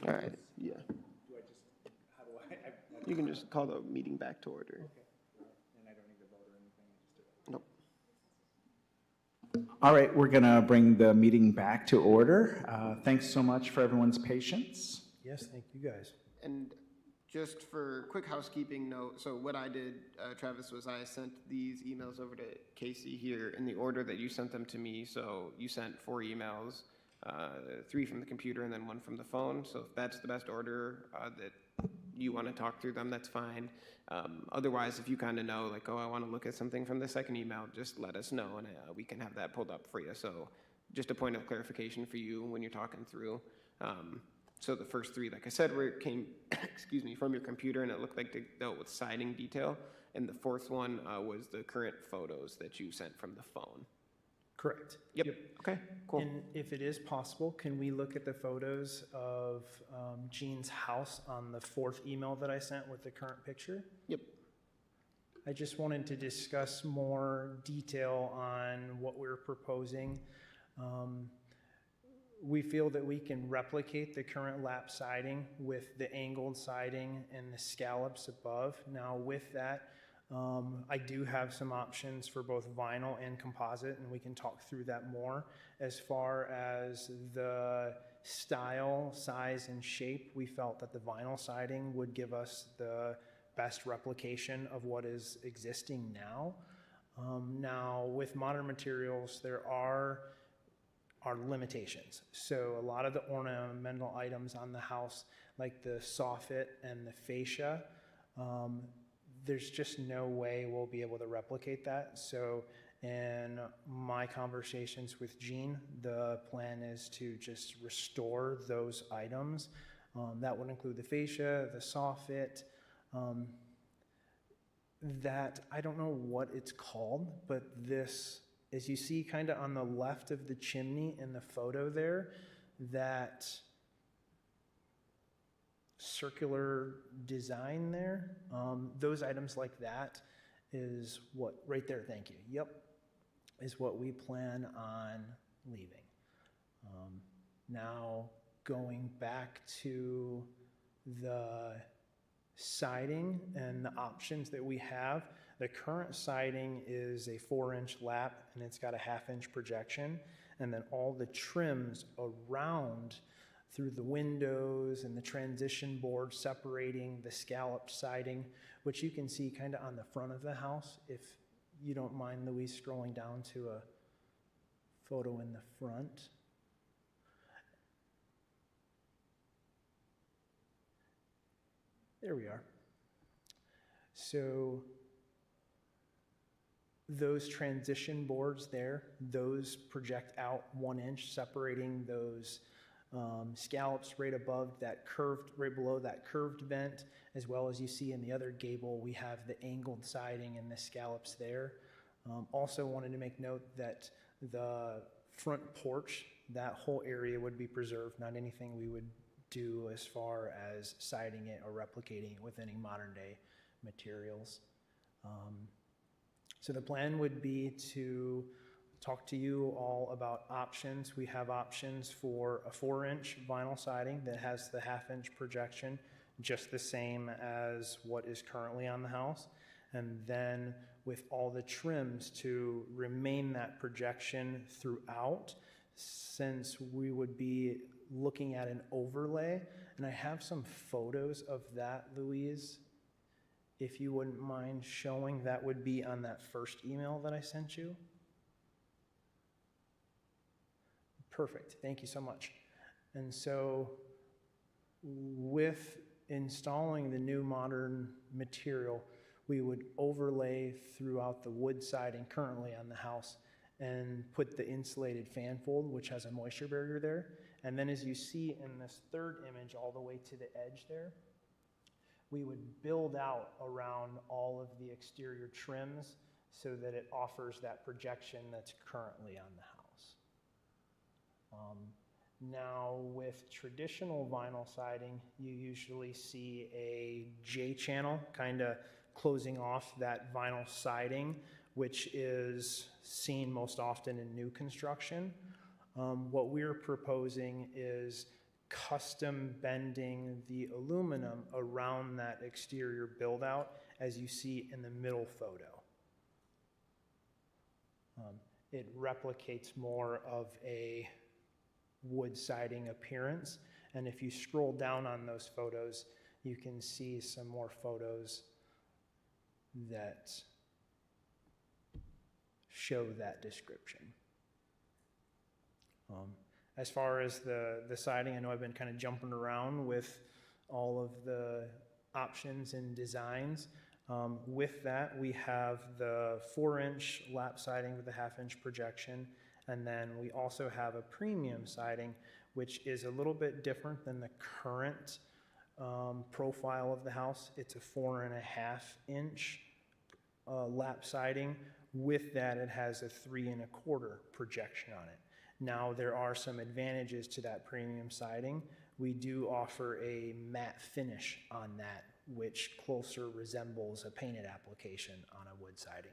Speaker 6: All right, yeah. You can just call the meeting back to order.
Speaker 1: And I don't need to vote or anything, I just do it.
Speaker 6: Nope.
Speaker 1: All right, we're going to bring the meeting back to order. Thanks so much for everyone's patience.
Speaker 12: Yes, thank you guys.
Speaker 6: And just for quick housekeeping note, so what I did, Travis, was I sent these emails over to Casey here in the order that you sent them to me. So you sent 4 emails, 3 from the computer and then 1 from the phone. So if that's the best order that you want to talk through them, that's fine. Otherwise, if you kind of know, like, oh, I want to look at something from the second email, just let us know and we can have that pulled up for you. So just a point of clarification for you when you're talking through. So the first 3, like I said, came, excuse me, from your computer, and it looked like they dealt with siding detail. And the 4th one was the current photos that you sent from the phone.
Speaker 12: Correct.
Speaker 6: Yep. Okay, cool.
Speaker 12: And if it is possible, can we look at the photos of Jean's house on the 4th email that I sent with the current picture?
Speaker 6: Yep.
Speaker 12: I just wanted to discuss more detail on what we're proposing. We feel that we can replicate the current lap siding with the angled siding and the scallops above. Now with that, I do have some options for both vinyl and composite, and we can talk through that more. As far as the style, size, and shape, we felt that the vinyl siding would give us the best replication of what is existing now. Now, with modern materials, there are limitations. So a lot of the ornamental items on the house, like the soffit and the fascia, there's just no way we'll be able to replicate that. So in my conversations with Jean, the plan is to just restore those items. That would include the fascia, the soffit, that, I don't know what it's called, but this, as you see kind of on the left of the chimney in the photo there, that circular design there, those items like that is what, right there, thank you, yep, is what we plan on leaving. Now, going back to the siding and the options that we have, the current siding is a 4-inch lap and it's got a 1/2-inch projection, and then all the trims around through the windows and the transition board separating the scalloped siding, which you can see kind of on the front of the house. If you don't mind, Louise, scrolling down to a photo in the front. There we are. So those transition boards there, those project out 1 inch, separating those scallops right above that curved, right below that curved vent, as well as you see in the other gable, we have the angled siding and the scallops there. Also wanted to make note that the front porch, that whole area would be preserved, not anything we would do as far as siding it or replicating it with any modern day materials. So the plan would be to talk to you all about options. We have options for a 4-inch vinyl siding that has the 1/2-inch projection, just the same as what is currently on the house. And then with all the trims to remain that projection throughout, since we would be looking at an overlay. And I have some photos of that, Louise, if you wouldn't mind showing. That would be on that first email that I sent you. Perfect, thank you so much. And so with installing the new modern material, we would overlay throughout the wood siding currently on the house and put the insulated fan fold, which has a moisture barrier there. And then as you see in this third image all the way to the edge there, we would build out around all of the exterior trims so that it offers that projection that's currently on the house. Now with traditional vinyl siding, you usually see a J-channel kind of closing off that vinyl siding, which is seen most often in new construction. What we're proposing is custom bending the aluminum around that exterior build out as you see in the middle photo. It replicates more of a wood siding appearance. And if you scroll down on those photos, you can see some more photos that show that description. As far as the siding, I know I've been kind of jumping around with all of the options and designs. With that, we have the 4-inch lap siding with a 1/2-inch projection, and then we also have a premium siding, which is a little bit different than the current profile of the house. It's a 4.5-inch lap siding. With that, it has a 3.25 projection on it. Now, there are some advantages to that premium siding. We do offer a matte finish on that, which closer resembles a painted application on a wood siding.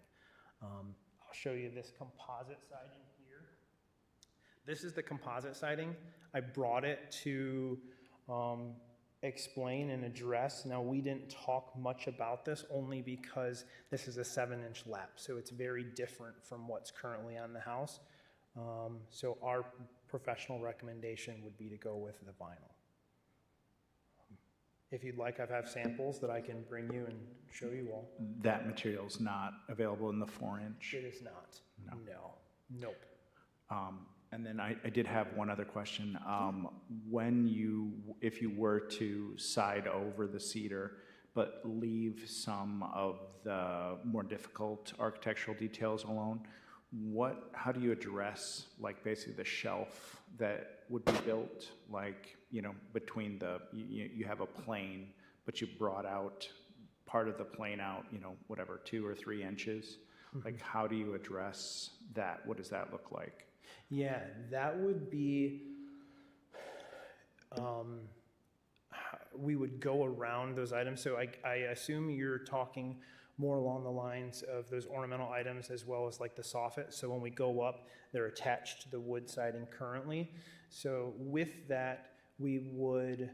Speaker 12: I'll show you this composite siding here. This is the composite siding. I brought it to explain and address. Now, we didn't talk much about this only because this is a 7-inch lap, so it's very different from what's currently on the house. So our professional recommendation would be to go with the vinyl. If you'd like, I have samples that I can bring you and show you all.
Speaker 1: That material's not available in the 4-inch?
Speaker 12: It is not. No. Nope.
Speaker 1: And then I did have one other question. If you were to side over the cedar, but leave some of the more difficult architectural details alone, how do you address, like, basically the shelf that would be built, like, between you have a plane, but you brought out part of the plane out, 2 or 3 inches? Like, how do you address that? What does that look like?
Speaker 12: Yeah, that would be, we would go around those items. So I assume you're talking more along the lines of those ornamental items as well as like the soffit. So when we go up, they're attached to the wood siding currently. So with that, we would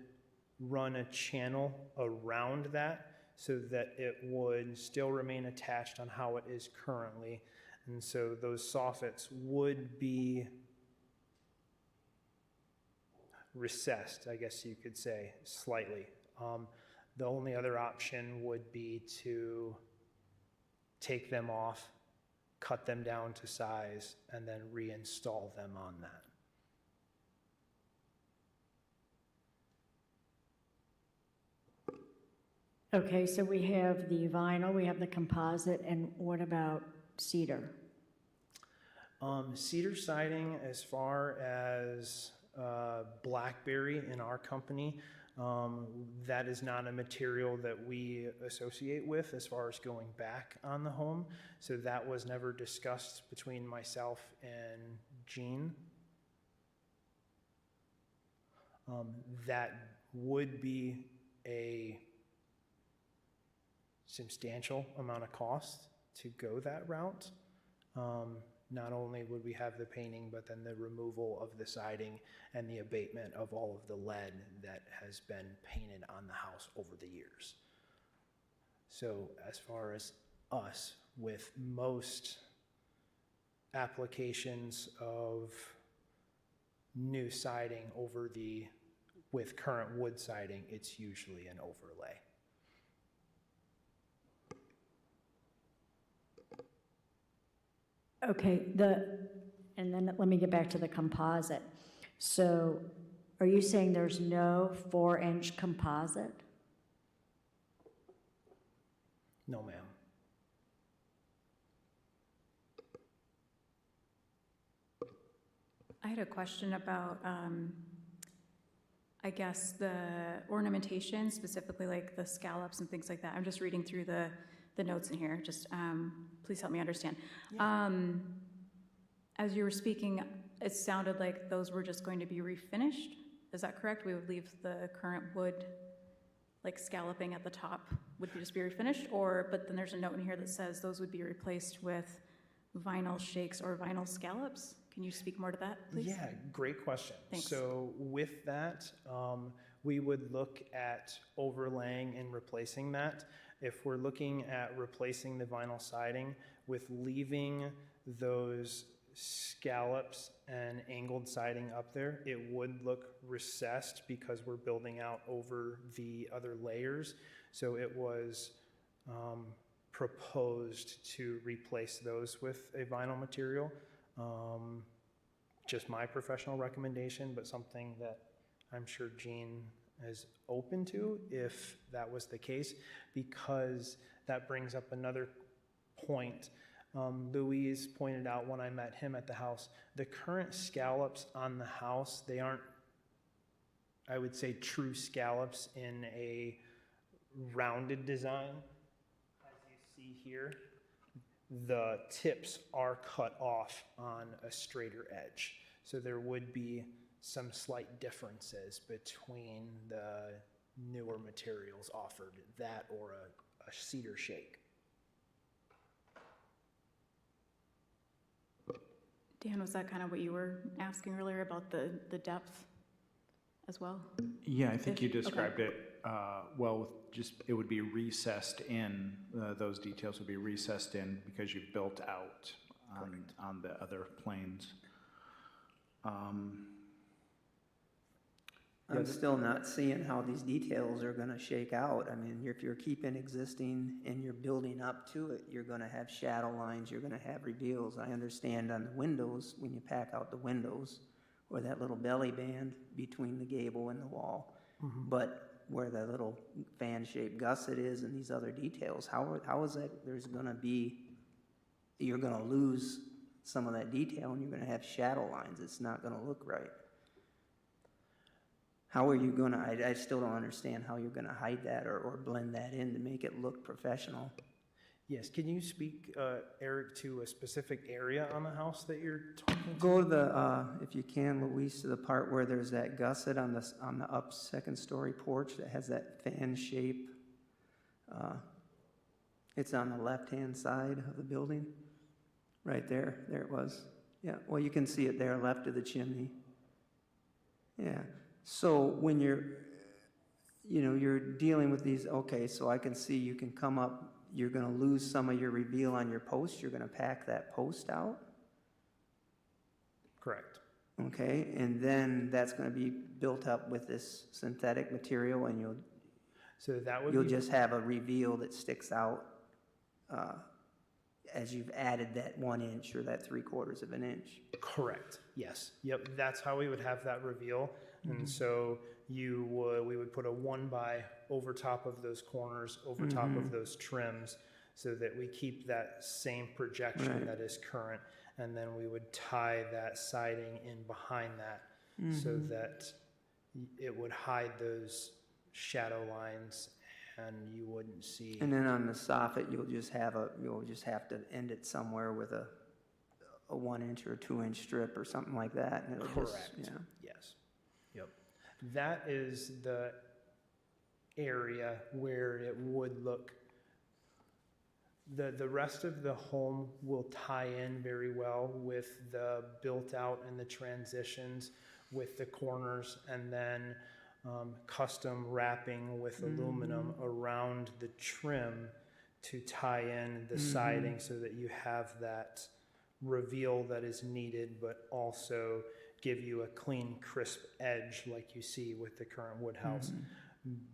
Speaker 12: run a channel around that so that it would still remain attached on how it is currently. And so those soffits would be recessed, I guess you could say, slightly. The only other option would be to take them off, cut them down to size, and then reinstall them on that.
Speaker 5: Okay, so we have the vinyl, we have the composite, and what about cedar?
Speaker 12: Cedar siding, as far as blackberry in our company, that is not a material that we associate with as far as going back on the home. So that was never discussed between myself and Jean. That would be a substantial amount of cost to go that route. Not only would we have the painting, but then the removal of the siding and the abatement of all of the lead that has been painted on the house over the years. So as far as us, with most applications of new siding with current wood siding, it's usually an overlay.
Speaker 5: Okay, and then let me get back to the composite. So are you saying there's no 4-inch composite?
Speaker 12: No, ma'am.
Speaker 4: I had a question about, I guess, the ornamentation, specifically like the scallops and things like that. I'm just reading through the notes in here. Just please help me understand. Yeah. As you were speaking, it sounded like those were just going to be refinished. Is that correct? We would leave the current wood, like scalloping at the top, would just be refinished? But then there's a note in here that says those would be replaced with vinyl shakes or vinyl scallops. Can you speak more to that, please?
Speaker 12: Yeah, great question.
Speaker 4: Thanks.
Speaker 12: So with that, we would look at overlaying and replacing that. If we're looking at replacing the vinyl siding with leaving those scallops and angled siding up there, it would look recessed because we're building out over the other layers. So it was proposed to replace those with a vinyl material. Just my professional recommendation, but something that I'm sure Gene is open to if that was the case, because that brings up another point. Louise pointed out when I met him at the house, the current scallops on the house, they aren't, I would say, true scallops in a rounded design. As you see here, the tips are cut off on a straighter edge. So there would be some slight differences between the newer materials offered, that or a cedar shake.
Speaker 4: Dan, was that kind of what you were asking earlier about the depth as well?
Speaker 1: Yeah, I think you
Speaker 4: Okay.
Speaker 1: described it well, with just, it would be recessed in, those details would be recessed in because you've built out on the other planes.
Speaker 9: I'm still not seeing how these details are gonna shake out. I mean, if you're keeping existing and you're building up to it, you're gonna have shadow lines, you're gonna have reveals. I understand on the windows, when you pack out the windows, or that little belly band between the gable and the wall. But where the little fan-shaped gusset is and these other details, how is that, you're gonna lose some of that detail and you're gonna have shadow lines. It's not gonna look right. How are you gonna, I still don't understand how you're gonna hide that or blend that in to make it look professional.
Speaker 12: Yes, can you speak, Eric, to a specific area on the house that you're talking to?
Speaker 9: Go to the, if you can, Luis, to the part where there's that gusset on the up second story porch that has that fan shape. It's on the left-hand side of the building. Right there, there it was. Yeah, well, you can see it there, left of the chimney. Yeah, so when you're dealing with these, okay, so I can see you can come up, you're gonna lose some of your reveal on your post, you're gonna pack that post out.
Speaker 12: Correct.
Speaker 9: Okay, and then that's gonna be built up with this synthetic material and
Speaker 12: So that would
Speaker 9: you'll
Speaker 12: be,
Speaker 9: just have a reveal that sticks out as you've added that 1 inch or that 3/4 of an inch.
Speaker 12: correct, yes. Yep, that's how we would have that reveal. And so we would put a 1x over top of those corners, over top of those trims, so that we keep that same projection
Speaker 9: Right.
Speaker 12: that is current. And then we would tie that siding in behind that so that it would hide those shadow lines and you wouldn't see.
Speaker 9: And then on the soffit, you'll just have to end it somewhere with a 1 inch or a 2 inch strip or something like that. And it'll
Speaker 12: Correct.
Speaker 9: Just, yeah.
Speaker 12: Yes. Yep. That is the area where it would look. The rest of the home will tie in very well with the built out and the transitions with the corners, and then custom wrapping with aluminum around the trim to tie in the siding so that you have that reveal that is needed, but also give you a clean, crisp edge like you see with the current wood house.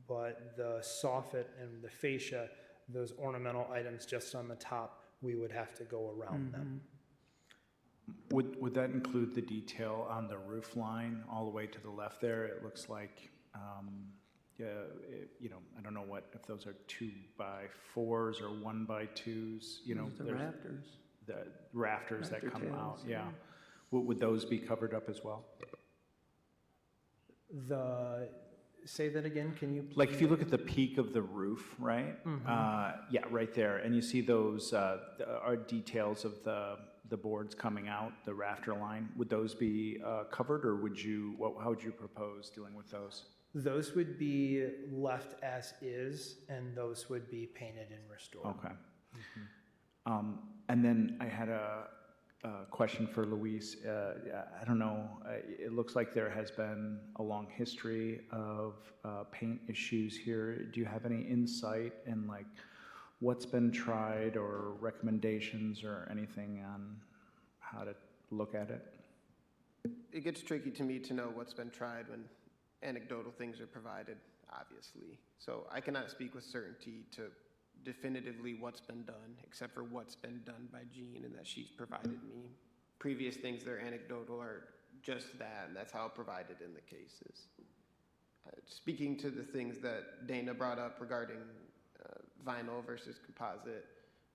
Speaker 12: But the soffit and the fascia, those ornamental items just on the top, we would have to go around them.
Speaker 1: Would that include the detail on the roof line all the way to the left there? It looks like, I don't know if those are 2x4s or 1x2s,
Speaker 9: The
Speaker 1: there's
Speaker 9: rafters.
Speaker 1: the rafters that
Speaker 9: Rafter
Speaker 1: come out,
Speaker 9: tails,
Speaker 1: yeah. Would those be covered up as well?
Speaker 12: Say that again, can you?
Speaker 1: Like if you look at the peak of the roof, right? Yeah, right there, and you see those are details of the boards coming out, the rafter line. Would those be covered, or how would you propose dealing with those?
Speaker 12: Those would be left as is, and those would be painted and restored.
Speaker 1: Okay. And then I had a question for Luis. I don't know, it looks like there has been a long history of paint issues here. Do you have any insight in like what's been tried or recommendations or anything on how to look at it?
Speaker 6: It gets tricky to me to know what's been tried when anecdotal things are provided, obviously. So I cannot speak with certainty to definitively what's been done, except for what's been done by Jean and that she's provided me. Previous things that are anecdotal are just that, and that's how provided in the cases. Speaking to the things that Dana brought up regarding vinyl versus composite,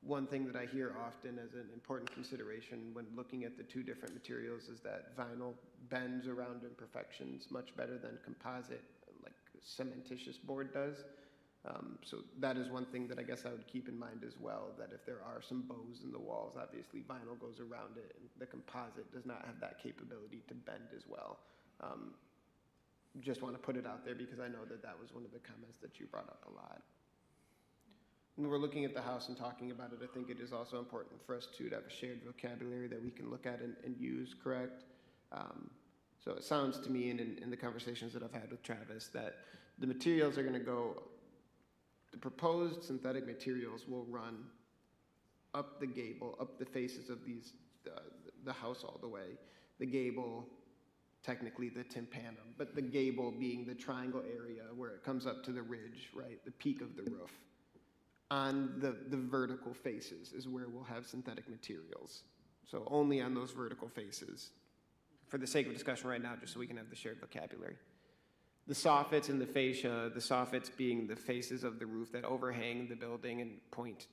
Speaker 6: one thing that I hear often as an important consideration when looking at the two different materials is that vinyl bends around imperfections much better than composite, like cementitious board does. So that is one thing that I guess I would keep in mind as well, that if there are some bows in the walls, obviously vinyl goes around it, and the composite does not have that capability to bend as well. Just want to put it out there because I know that that was one of the comments that you brought up a lot. When we're looking at the house and talking about it, I think it is also important for us to have a shared vocabulary that we can look at and use, correct? So it sounds to me, in the conversations that I've had with Travis, that the materials are going to go, the proposed synthetic materials will run up the gable, up the faces of these, the house all the way. The gable, technically the tympanum, but the gable being the triangle area where it comes up to the ridge, right? The peak of the roof. On the vertical faces is where we'll have synthetic materials. So only on those vertical faces. For the sake of discussion right now, just so we can have the shared vocabulary. The soffits and the fascia, the soffits being the faces of the roof that overhang the building and point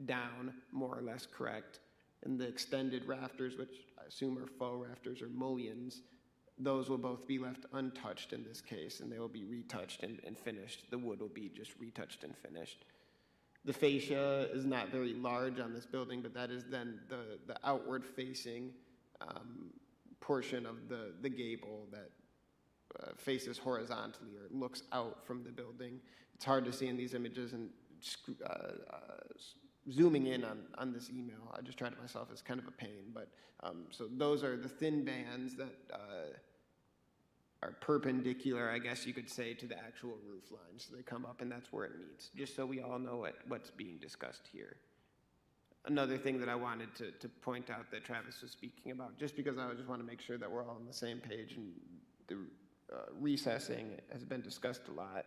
Speaker 6: down, more or less correct. And the extended rafters, which I assume are faux rafters or mullions, those will both be left untouched in this case, and they will be retouched and finished. The wood will be just retouched and finished. The fascia is not very large on this building, but that is then the outward facing portion of the gable that faces horizontally or looks out from the building. It's hard to see in these images, and zooming in on this email, I just tried it myself, it's kind of a pain, but so those are the thin bands that are perpendicular, I guess you could say, to the actual roof line. So they come up and that's where it meets, just so we all know what's being discussed here. Another thing that I wanted to point out that Travis was speaking about, just because I just want to make sure that we're all on the same page, and the recessing has been discussed a lot.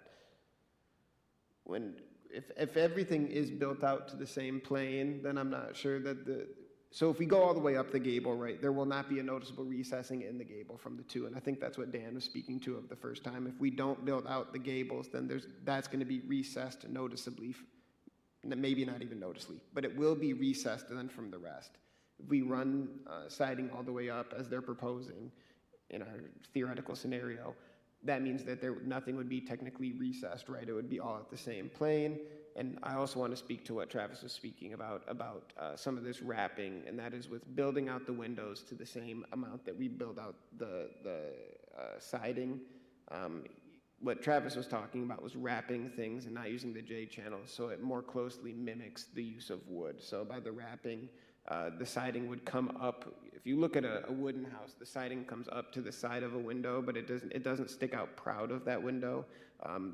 Speaker 6: If everything is built out to the same plane, then I'm not sure that so if we go all the way up the gable, right, there will not be a noticeable recessing in the gable from the two, and I think that's what Dan was speaking to of the first time. If we don't build out the gables, then that's going to be recessed noticeably, maybe not even noticeably, but it will be recessed then from the rest. If we run siding all the way up as they're proposing in our theoretical scenario, that means that nothing would be technically recessed, right? It would be all at the same plane. And I also want to speak to what Travis was speaking about some of this wrapping, and that is with building out the windows to the same amount that we build out the siding. What Travis was talking about was wrapping things and not using the J channel, so it more closely mimics the use of wood. So by the wrapping, the siding would come up. If you look at a wooden house, the siding comes up to the side of a window, but it doesn't stick out proud of that window.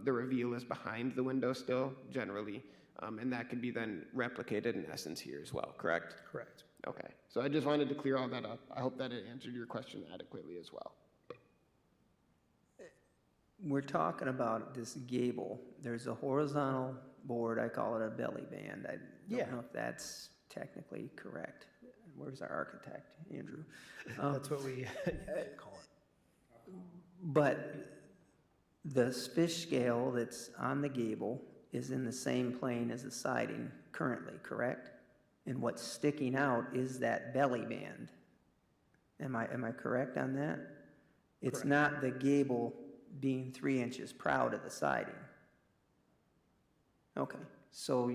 Speaker 6: The reveal is behind the window still, generally, and that could be then replicated in essence here as well, correct?
Speaker 12: Correct.
Speaker 6: Okay, so I just wanted to clear all that up. I hope that it answered your question adequately as well.
Speaker 9: We're talking about this gable. There's a horizontal board, I call it a belly band. I don't know if that's technically correct. Where's our architect, Andrew?
Speaker 12: That's what we call it.
Speaker 9: But the fish scale that's on the gable is in the same plane as the siding currently, correct? And what's sticking out is that belly band. Am I correct on that? It's not the gable being 3 inches proud of the siding. Okay, so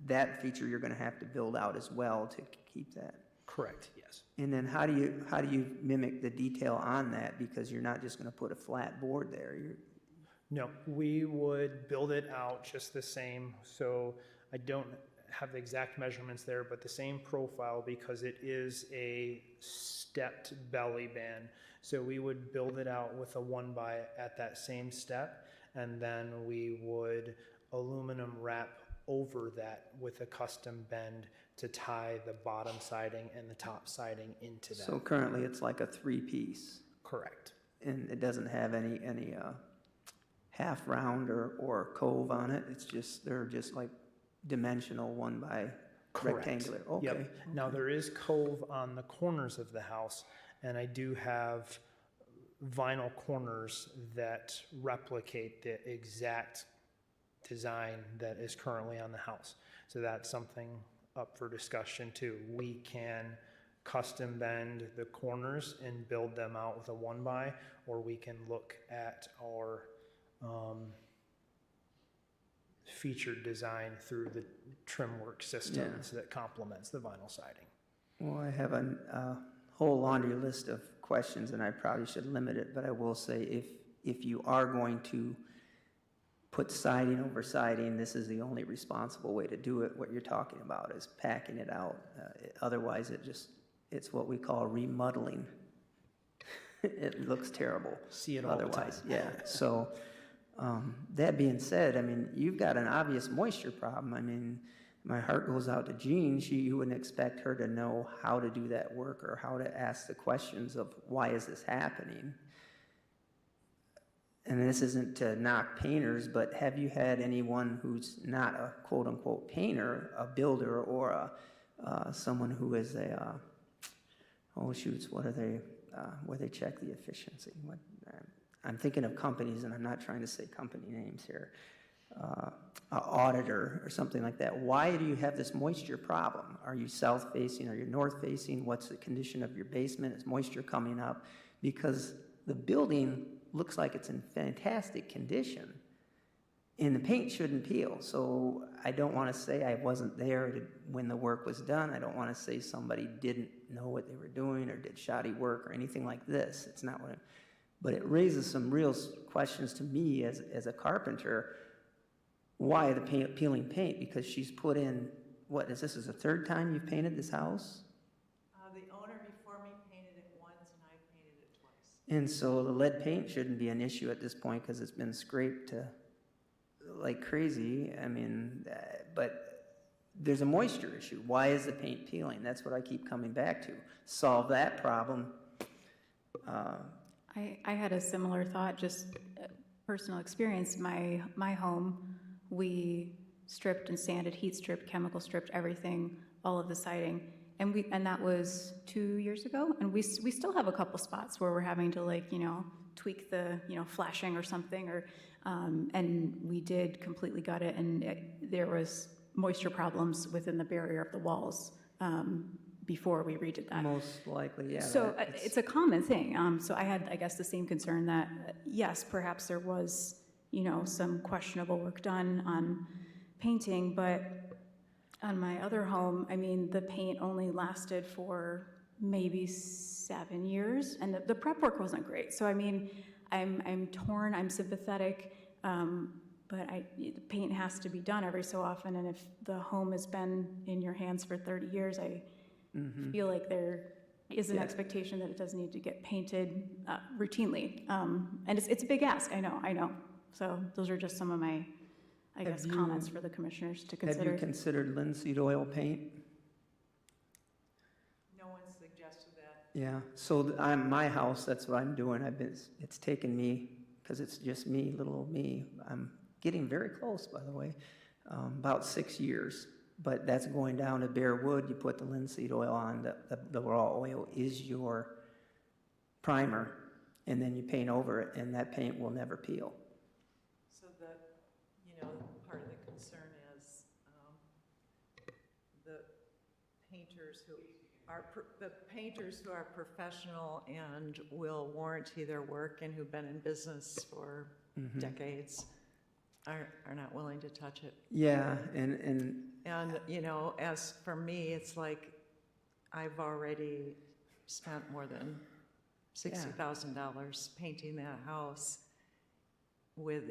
Speaker 9: that feature you're gonna have to build out as well to keep that.
Speaker 12: Correct, yes.
Speaker 9: And then how do you mimic the detail on that? Because you're not just gonna put a flat board there.
Speaker 12: No, we would build it out just the same. So I don't have the exact measurements there, but the same profile because it is a stepped belly band. So we would build it out with a 1x at that same step, and then we would aluminum wrap over that with a custom bend to tie the bottom siding and the top siding into that.
Speaker 9: So currently it's like a 3-piece,
Speaker 12: Correct.
Speaker 9: and it doesn't have any half round or cove on it. They're just like dimensional 1x
Speaker 12: Correct.
Speaker 9: rectangular.
Speaker 12: Yep.
Speaker 9: Okay.
Speaker 12: Now there is cove on the corners of the house, and I do have vinyl corners that replicate the exact design that is currently on the house. So that's something up for discussion too. We can custom bend the corners and build them out with a 1x, or we can look at our featured design through the trim work systems that complements the vinyl siding.
Speaker 9: Well, I have a whole laundry list of questions, and I probably should limit it, but I will say if you are going to put siding over siding, this is the only responsible way to do it. What you're talking about is packing it out. Otherwise, it's what we call remodeling. It looks terrible.
Speaker 12: See it all the time.
Speaker 9: Otherwise, yeah. So that being said, I mean, you've got an obvious moisture problem. I mean, my heart goes out to Jean. You wouldn't expect her to know how to do that work or how to ask the questions of why is this happening. And this isn't to knock painters, but have you had anyone who's not a quote-unquote painter, a builder, or someone who is a, what are they, where they check the efficiency? I'm thinking of companies, and I'm not trying to say company names here, an auditor or something like that. Why do you have this moisture problem? Are you south-facing? Are you north-facing? What's the condition of your basement? Is moisture coming up? Because the building looks like it's in fantastic condition, and the paint shouldn't peel. So I don't want to say I wasn't there when the work was done. I don't want to say somebody didn't know what they were doing or did shoddy work or anything like this. It's not what but it raises some real questions to me as a carpenter. Why the peeling paint? Because she's put in, this is the third time you've painted this house?
Speaker 11: The owner before me painted it once, and I painted it twice.
Speaker 9: And so the lead paint shouldn't be an issue at this point because it's been scraped like crazy. I mean, but there's a moisture issue. Why is the paint peeling? That's what I keep coming back to. Solve that problem.
Speaker 4: I had a similar thought, just personal experience. My home, we stripped and sanded, heat stripped, chemical stripped, everything, all of the siding. And that was 2 years ago. And we still have a couple spots where we're having to tweak the, flashing or something, and we did completely gut it, and there was moisture problems within the barrier of the walls before we redid that.
Speaker 9: Most likely, yeah.
Speaker 4: So it's a common thing. So I had, I guess, the same concern that, yes, perhaps there was, some questionable work done on painting, but on my other home, I mean, the paint only lasted for maybe 7 years, and the prep work wasn't great. So I mean, I'm torn, I'm sympathetic, but the paint has to be done every so often, and if the home has been in your hands for 30 years, I feel like there is an expectation that it does need to get painted routinely. And it's a big ask, I know. So those are just some of my, I guess, comments for the commissioners to consider.
Speaker 9: Have you considered linseed oil paint?
Speaker 11: No one suggested that.
Speaker 9: Yeah, so on my house, that's what I'm doing. It's taken me, because it's just me, little old me. I'm getting very close, by the way, about 6 years. But that's going down to bare wood. You put the linseed oil on. The raw oil is your primer, and then you paint over it, and that paint will never peel.
Speaker 11: So part of the concern is the painters who are professional and will warranty their work and who've been in business for decades are not willing to touch it.
Speaker 9: Yeah, and
Speaker 11: as for me, it's like I've already spent more than $60,000 painting that house with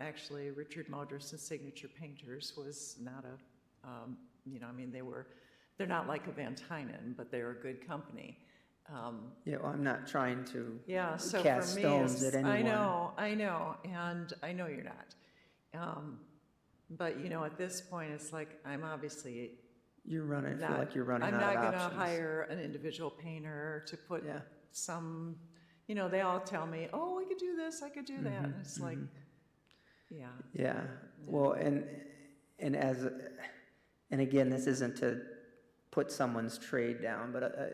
Speaker 11: actually Richard Modris and Signature Painters was not a You know, I mean, they're not like a Van Tynen, but they're a good company.
Speaker 9: Yeah, well, I'm not trying to
Speaker 11: Yeah, so for
Speaker 9: cast
Speaker 11: me,
Speaker 9: stones at anyone.
Speaker 11: I know, and I know you're not. But, you know, at this point, it's like, I'm obviously
Speaker 9: You're running, feel
Speaker 11: not,
Speaker 9: like you're running
Speaker 11: I'm
Speaker 9: out
Speaker 11: not
Speaker 9: of
Speaker 11: gonna
Speaker 9: options.
Speaker 11: hire an individual painter to put
Speaker 9: Yeah.
Speaker 11: some, you know, they all tell me, oh, I could do this, I could do that, and it's like, yeah.
Speaker 9: Yeah, well, and and again, this isn't to put someone's trade down, but a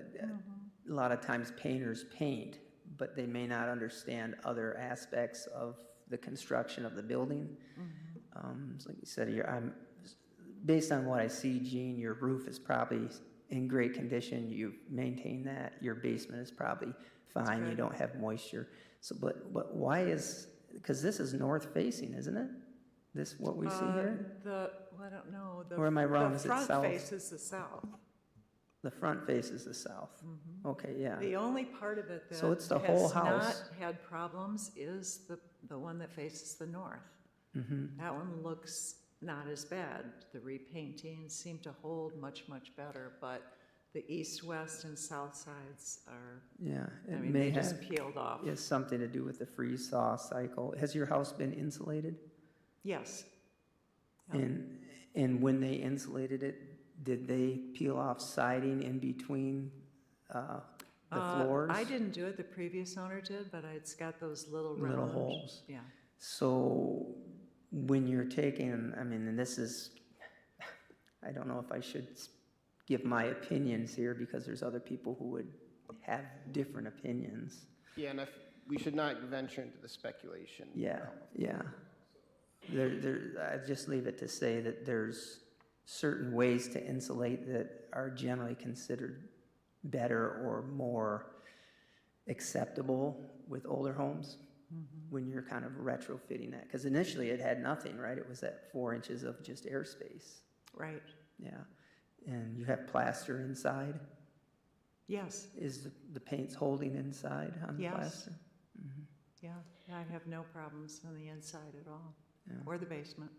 Speaker 9: lot of times painters paint, but they may not understand other aspects of the construction of the building. So like you said, based on what I see, Gene, your roof is probably in great condition. You've maintained that. Your basement is probably fine. You don't have moisture. So, but why because this is north facing, isn't it? This, what we see here?
Speaker 11: Well, I don't know.
Speaker 9: Or am I wrong?
Speaker 11: The
Speaker 9: Is it
Speaker 11: front
Speaker 9: south?
Speaker 11: faces the south.
Speaker 9: The front faces the south. Okay, yeah.
Speaker 11: The only part of it that
Speaker 9: So it's the whole
Speaker 11: has
Speaker 9: house.
Speaker 11: not had problems is the one that faces the north. That one looks not as bad. The repainting seemed to hold much, much better, but the east, west, and south sides are,
Speaker 9: Yeah,
Speaker 11: I
Speaker 9: it
Speaker 11: mean,
Speaker 9: may
Speaker 11: they just
Speaker 9: have
Speaker 11: peeled off.
Speaker 9: has something to do with the freeze-thaw cycle. Has your house been insulated?
Speaker 11: Yes.
Speaker 9: And when they insulated it, did they peel off siding in between the floors?
Speaker 11: I didn't do it, the previous owner did, but it's got those little round.
Speaker 9: Little holes.
Speaker 11: Yeah.
Speaker 9: So when you're taking, I mean, and this is, I don't know if I should give my opinions here because there's other people who would have different opinions.
Speaker 6: Yeah, and we should not venture into the speculation.
Speaker 9: Yeah, yeah. I just leave it to say that there's certain ways to insulate that are generally considered better or more acceptable with older homes when you're kind of retrofitting that. Because initially it had nothing, right? It was at 4 inches of just airspace.
Speaker 11: Right.
Speaker 9: Yeah. And you have plaster inside.
Speaker 11: Yes.
Speaker 9: Is the paint's holding inside on the
Speaker 11: Yes.
Speaker 9: plaster?
Speaker 11: Yeah, I have no problems on the inside at all, or the basement.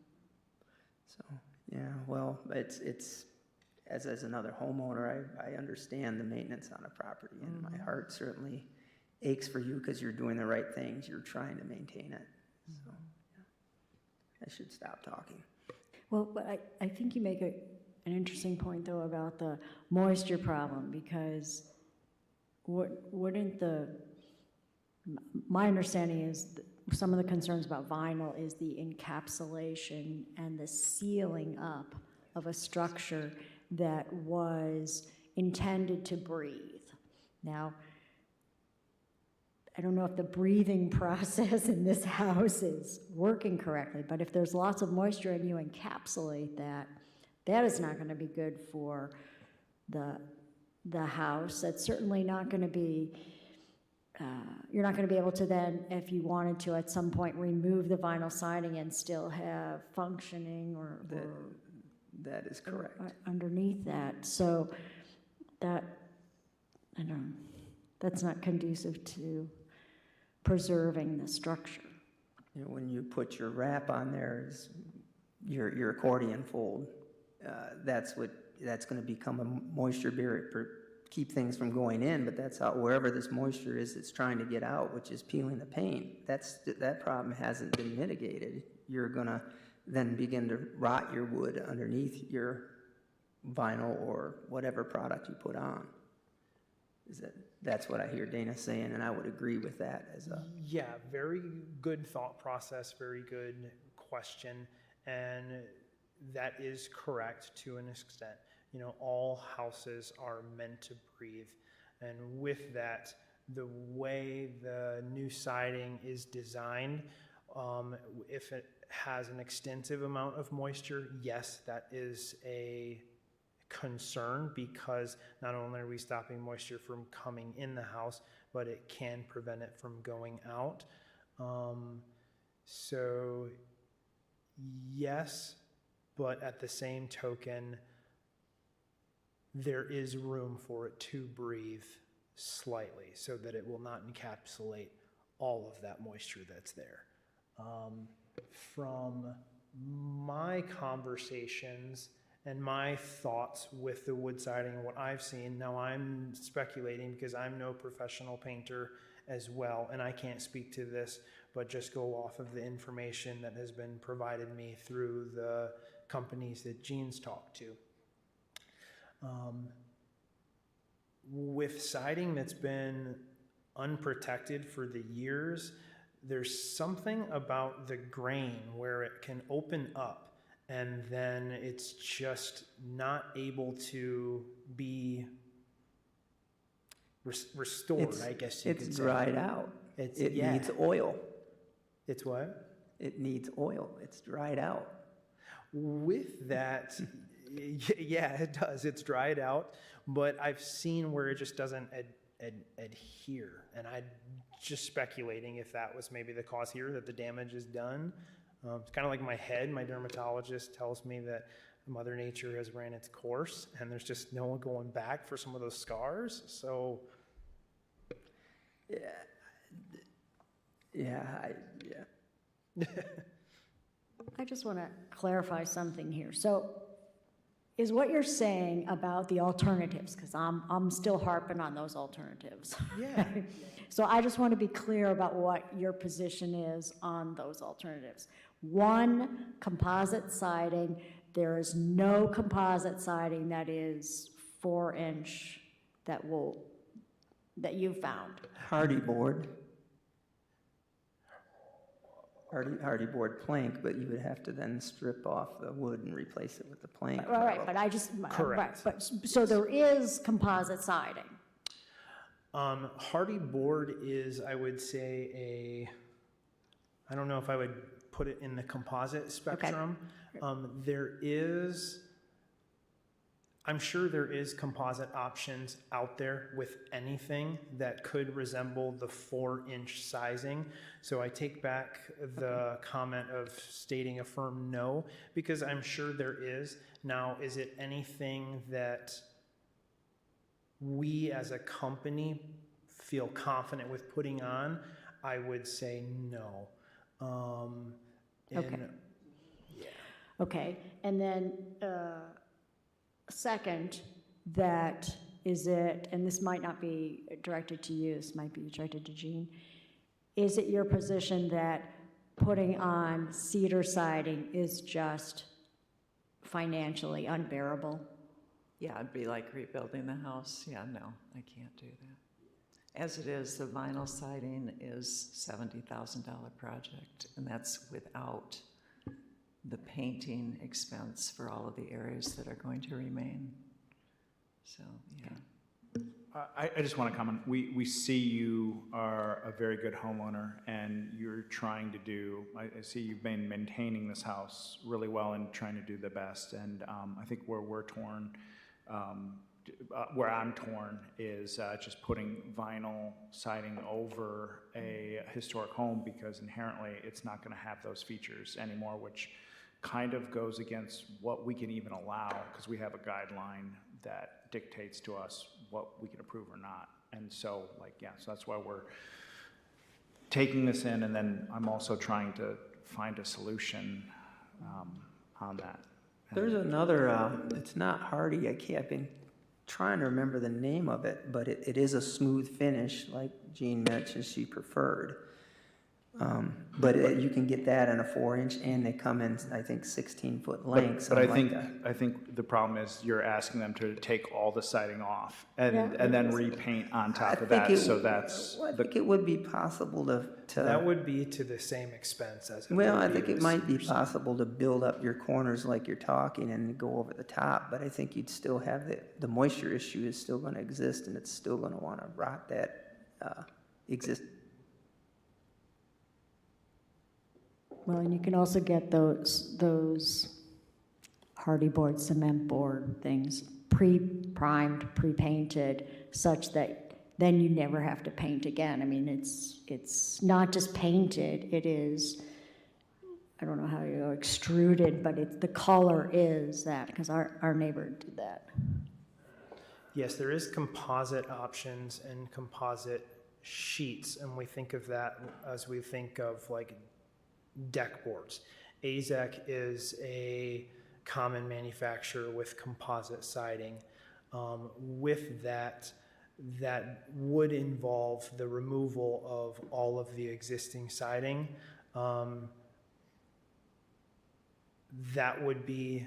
Speaker 9: So, yeah, well, it's as another homeowner, I understand the maintenance on a property, and my heart certainly aches for you because you're doing the right things. You're trying to maintain it. So, yeah. I should stop talking.
Speaker 5: Well, but I think you make an interesting point, though, about the moisture problem, because my understanding is some of the concerns about vinyl is the encapsulation and the sealing up of a structure that was intended to breathe. Now, I don't know if the breathing process in this house is working correctly, but if there's lots of moisture and you encapsulate that, that is not going to be good for the house. That's certainly not going to be, you're not going to be able to then, if you wanted to at some point, remove the vinyl siding and still have functioning or
Speaker 9: That is correct.
Speaker 5: underneath that. So that, I don't know, that's not conducive to preserving the structure.
Speaker 9: You know, when you put your wrap on there, your accordion fold, that's going to become a moisture barrier, keep things from going in, but that's how, wherever this moisture is, it's trying to get out, which is peeling the paint. That problem hasn't been mitigated. You're going to then begin to rot your wood underneath your vinyl or whatever product you put on. That's what I hear Dana saying, and I would agree with that as a...
Speaker 12: Yeah, very good thought process, very good question, and that is correct to an extent. You know, all houses are meant to breathe, and with that, the way the new siding is designed, if it has an extensive amount of moisture, yes, that is a concern, because not only are we stopping moisture from coming in the house, but it can prevent it from going out. So yes, but at the same token, there is room for it to breathe slightly so that it will not encapsulate all of that moisture that's there. From my conversations And my thoughts with the wood siding and what I've seen, now I'm speculating because I'm no professional painter as well, and I can't speak to this, but just go off of the information that has been provided me through the companies that Gene's talked to. With siding that's been unprotected for the years, there's something about the grain where it can open up and then it's just not able to be restored, I guess you could say.
Speaker 9: It's dried out. It
Speaker 12: yeah.
Speaker 9: needs oil.
Speaker 12: It's what?
Speaker 9: It needs oil. It's dried out.
Speaker 12: With that, yeah, it does. It's dried out, but I've seen where it just doesn't adhere. And I'm just speculating if that was maybe the cause here, that the damage is done. It's kind of like my head. My dermatologist tells me that Mother Nature has ran its course and there's just no one going back for some of those scars. So,
Speaker 9: Yeah.
Speaker 5: I just want to clarify something here. So is what you're saying about the alternatives, because I'm still harping on those alternatives.
Speaker 12: yeah.
Speaker 5: So I just want to be clear about what your position is on those alternatives. One, composite siding. There is no composite siding that is 4-inch that you found.
Speaker 9: Hardy board. Hardy board plank, but you would have to then strip off the wood and replace it with the plank.
Speaker 5: All right, but I just,
Speaker 12: Correct.
Speaker 5: right, but, so there is composite siding.
Speaker 12: Hardy board is, I would say, I don't know if I would put it in the composite spectrum. I'm sure there is composite options out there with anything that could resemble the 4-inch sizing. So I take back the comment of stating a firm no, because I'm sure there is. Now, is it anything that we as a company feel confident with putting on? I would say no.
Speaker 5: Okay. Okay, and then second, that is it, and this might not be directed to you, this might be directed to Gene. Is it your position that putting on cedar siding is just financially unbearable?
Speaker 11: Yeah, it'd be like rebuilding the house. Yeah, no, I can't do that. As it is, the vinyl siding is $70,000 project, and that's without the painting expense for all of the areas that are going to remain. So, yeah.
Speaker 1: I just want to comment. We see you are a very good homeowner, and you're trying to do, I see you've been maintaining this house really well and trying to do the best. And I think where we're torn, where I'm torn is just putting vinyl siding over a historic home, because inherently it's not going to have those features anymore, which kind of goes against what we can even allow, because we have a guideline that dictates to us what we can approve or not. And so, so that's why we're taking this in, and then I'm also trying to find a solution on that.
Speaker 9: There's another, it's not hardy, I've been trying to remember the name of it, but it is a smooth finish, like Jean mentioned she preferred. But you can get that in a 4-inch, and they come in, I think, 16-foot lengths.
Speaker 1: But I think the problem is you're asking them to take all the siding off and then repaint on top of that. So that's.
Speaker 9: I think it would be possible to.
Speaker 12: That would be to the same expense as.
Speaker 9: Well, I think it might be possible to build up your corners like you're talking and go over the top, but I think you'd still have the moisture issue is still going to exist, and it's still going to want to rot that exist.
Speaker 5: Well, and you can also get those hardy board, cement board things pre-primed, pre-painted, such that then you never have to paint again. I mean, it's not just painted, it is, I don't know how you go, extruded, but the color is that, because our neighbor did that.
Speaker 12: Yes, there is composite options and composite sheets, and we think of that as we think of like deck boards. AZEK is a common manufacturer with composite siding. With that, that would involve the removal of all of the existing siding. That would be,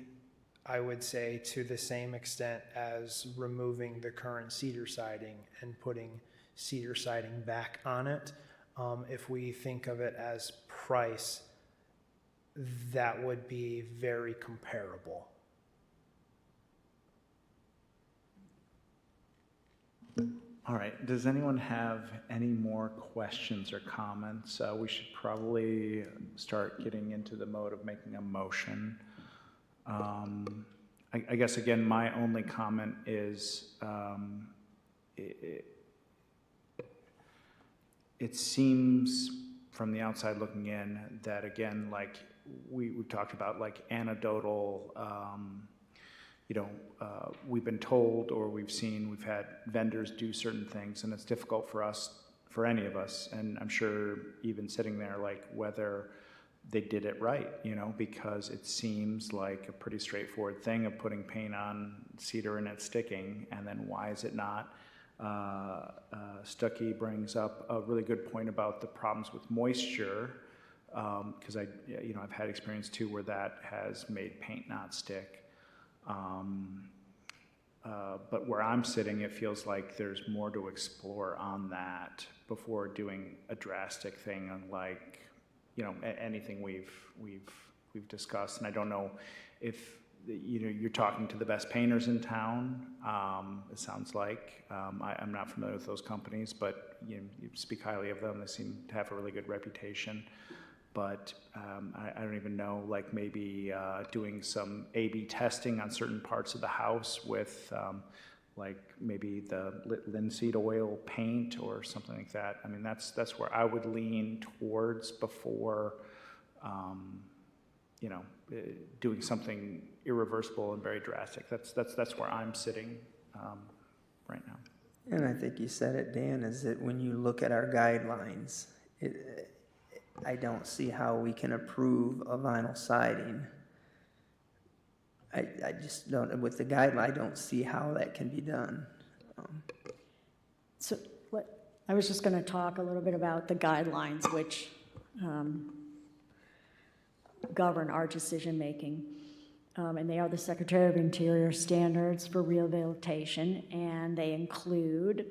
Speaker 12: I would say, to the same extent as removing the current cedar siding and putting cedar siding back on it. If we think of it as price, that would be very comparable.
Speaker 1: All right, does anyone have any more questions or comments? We should probably start getting into the mode of making a motion. I guess, again, my only comment is it seems from the outside looking in that, again, like we talked about, like anecdotal, we've been told or we've seen, we've had vendors do certain things, and it's difficult for us, for any of us, and I'm sure even sitting there, like whether they did it right, because it seems like a pretty straightforward thing of putting paint on cedar and it sticking, and then why is it not? Stuckey brings up a really good point about the problems with moisture, because I've had experience too where that has made paint not stick. But where I'm sitting, it feels like there's more to explore on that before doing a drastic thing on, like, anything we've discussed. And I don't know if you're talking to the best painters in town. It sounds like I'm not familiar with those companies, but you speak highly of them. They seem to have a really good reputation. But I don't even know, like maybe doing some A/B testing on certain parts of the house with like maybe the linseed oil paint or something like that. I mean, that's where I would lean towards before, doing something irreversible and very drastic. That's where I'm sitting right now.
Speaker 9: And I think you said it, Dan, is that when you look at our guidelines, I don't see how we can approve a vinyl siding. I just don't, with the guideline, I don't see how that can be done.
Speaker 5: So I was just going to talk a little bit about the guidelines which govern our decision-making. And they are the Secretary of Interior standards for rehabilitation, and they include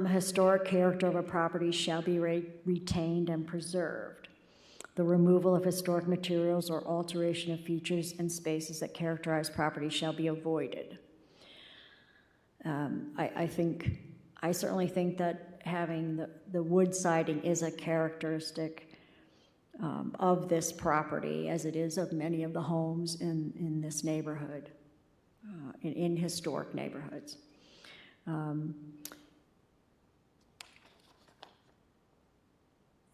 Speaker 5: historic character of a property shall be retained and preserved. The removal of historic materials or alteration of features and spaces that characterize property shall be avoided. I certainly think that having the wood siding is a characteristic of this property, as it is of many of the homes in this neighborhood, in historic neighborhoods.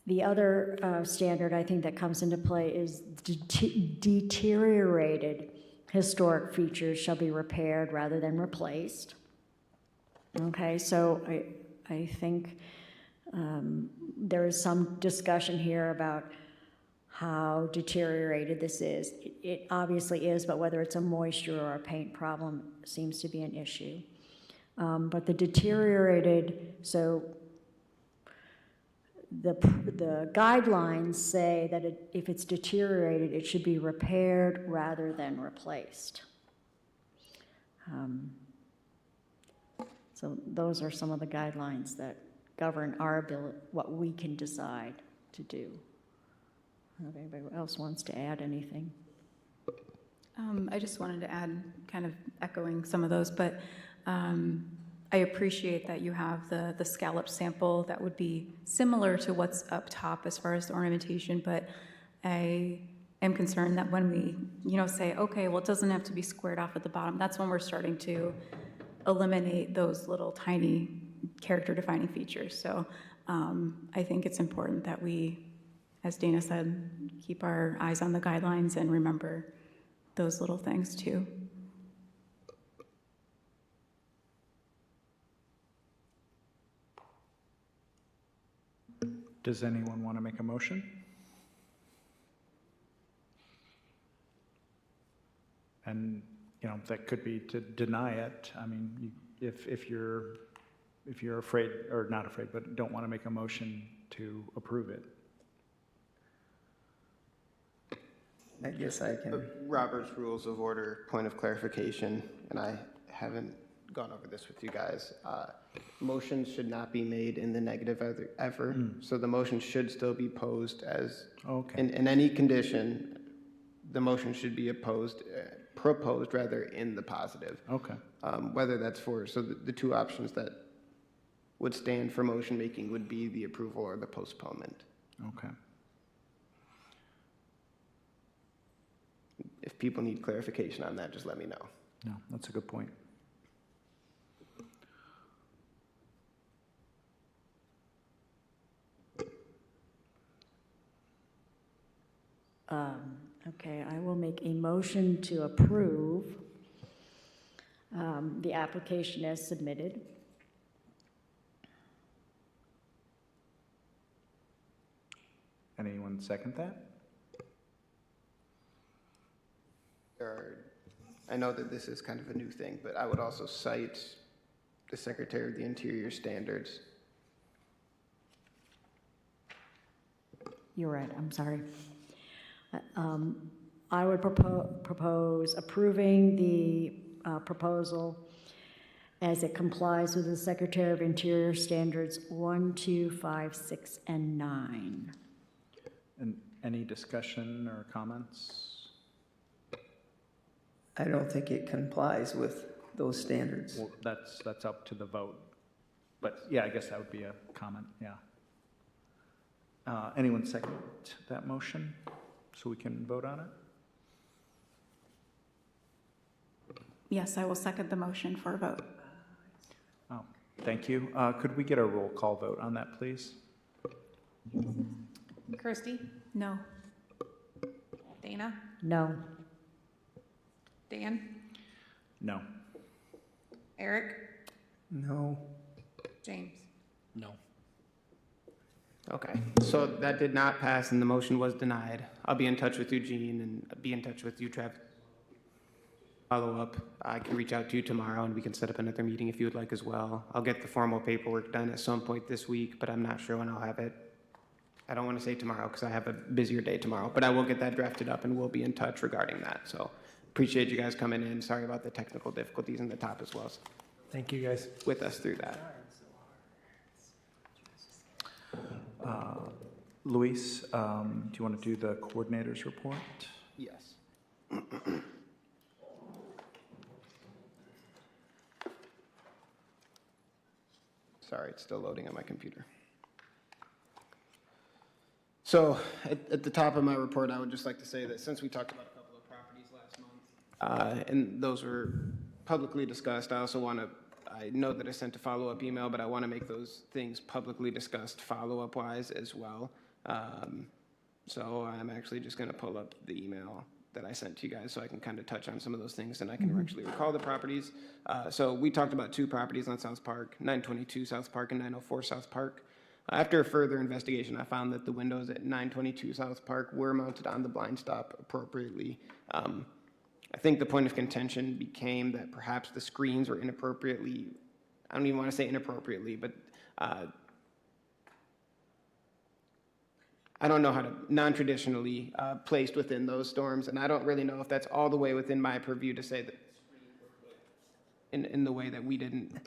Speaker 5: The other standard I think that comes into play is deteriorated historic features shall be repaired rather than replaced. Okay, so I think there is some discussion here about how deteriorated this is. It obviously is, but whether it's a moisture or a paint problem seems to be an issue. But the deteriorated, so the guidelines say that if it's deteriorated, it should be repaired rather than replaced. So those are some of the guidelines that govern our ability, what we can decide to do. I don't know if anybody else wants to add anything.
Speaker 4: I just wanted to add, kind of echoing some of those, but I appreciate that you have the scallop sample that would be similar to what's up top as far as the ornamentation, but I am concerned that when we, say, okay, well, it doesn't have to be squared off at the bottom, that's when we're starting to eliminate those little tiny character-defining features. So I think it's important that we, as Dana said, keep our eyes on the guidelines and remember those little things too.
Speaker 1: Does anyone want to make a motion? And, you know, that could be to deny it. I mean, if you're afraid, or not afraid, but don't want to make a motion to approve it.
Speaker 9: I guess I can,
Speaker 6: Robert's Rules of Order, point of clarification, and I haven't gone over this with you guys. Motions should not be made in the negative ever. So the motion should still be posed as,
Speaker 1: Okay.
Speaker 6: in any condition, the motion should be proposed rather in the positive.
Speaker 1: Okay.
Speaker 6: Whether that's for, so the two options that would stand for motion making would be the approval or the postponement.
Speaker 1: Okay.
Speaker 6: If people need clarification on that, just let me know.
Speaker 1: No, that's a good point.
Speaker 5: Okay, I will make a motion to approve the application as submitted.
Speaker 1: Anyone second that?
Speaker 6: I know that this is kind of a new thing, but I would also cite the Secretary of the Interior standards.
Speaker 5: You're right, I'm sorry. I would propose approving the proposal as it complies with the Secretary of Interior Standards 1, 2, 5, 6, and 9.
Speaker 1: And any discussion or comments?
Speaker 9: I don't think it complies with those standards.
Speaker 1: Well, that's up to the vote. But yeah, I guess that would be a comment, yeah. Anyone second that motion so we can vote on it?
Speaker 2: Yes, I will second the motion for a vote.
Speaker 1: Oh, thank you. Could we get a roll call vote on that, please?
Speaker 2: Christie?
Speaker 4: no.
Speaker 2: Dana?
Speaker 5: No.
Speaker 2: Dan?
Speaker 1: No.
Speaker 2: Eric?
Speaker 9: No.
Speaker 2: James?
Speaker 3: No.
Speaker 6: Okay, so that did not pass and the motion was denied. I'll be in touch with Eugene and be in touch with you, Trev. Follow up. I can reach out to you tomorrow and we can set up another meeting if you would like as well. I'll get the formal paperwork done at some point this week, but I'm not sure when I'll have it. I don't want to say tomorrow because I have a busier day tomorrow, but I will get that drafted up and we'll be in touch regarding that. So appreciate you guys coming in. Sorry about the technical difficulties in the top as well. So
Speaker 12: Thank you, guys.
Speaker 6: with us through that.
Speaker 1: Luis, do you want to do the coordinator's report?
Speaker 6: Yes. Sorry, it's still loading on my computer. So at the top of my report, I would just like to say that since we talked about a couple of properties last month, and those were publicly discussed, I also want to, I know that I sent a follow-up email, but I want to make those things publicly discussed follow-up wise as well. So I'm actually just going to pull up the email that I sent to you guys so I can kind of touch on some of those things and I can actually recall the properties. So we talked about two properties on South Park, 922 South Park and 904 South Park. After further investigation, I found that the windows at 922 South Park were mounted on the blind stop appropriately. I think the point of contention became that perhaps the screens were inappropriately, I don't even want to say inappropriately, but I don't know how to, non-traditionally placed within those storms, and I don't really know if that's all the way within my purview to say that in the way that we didn't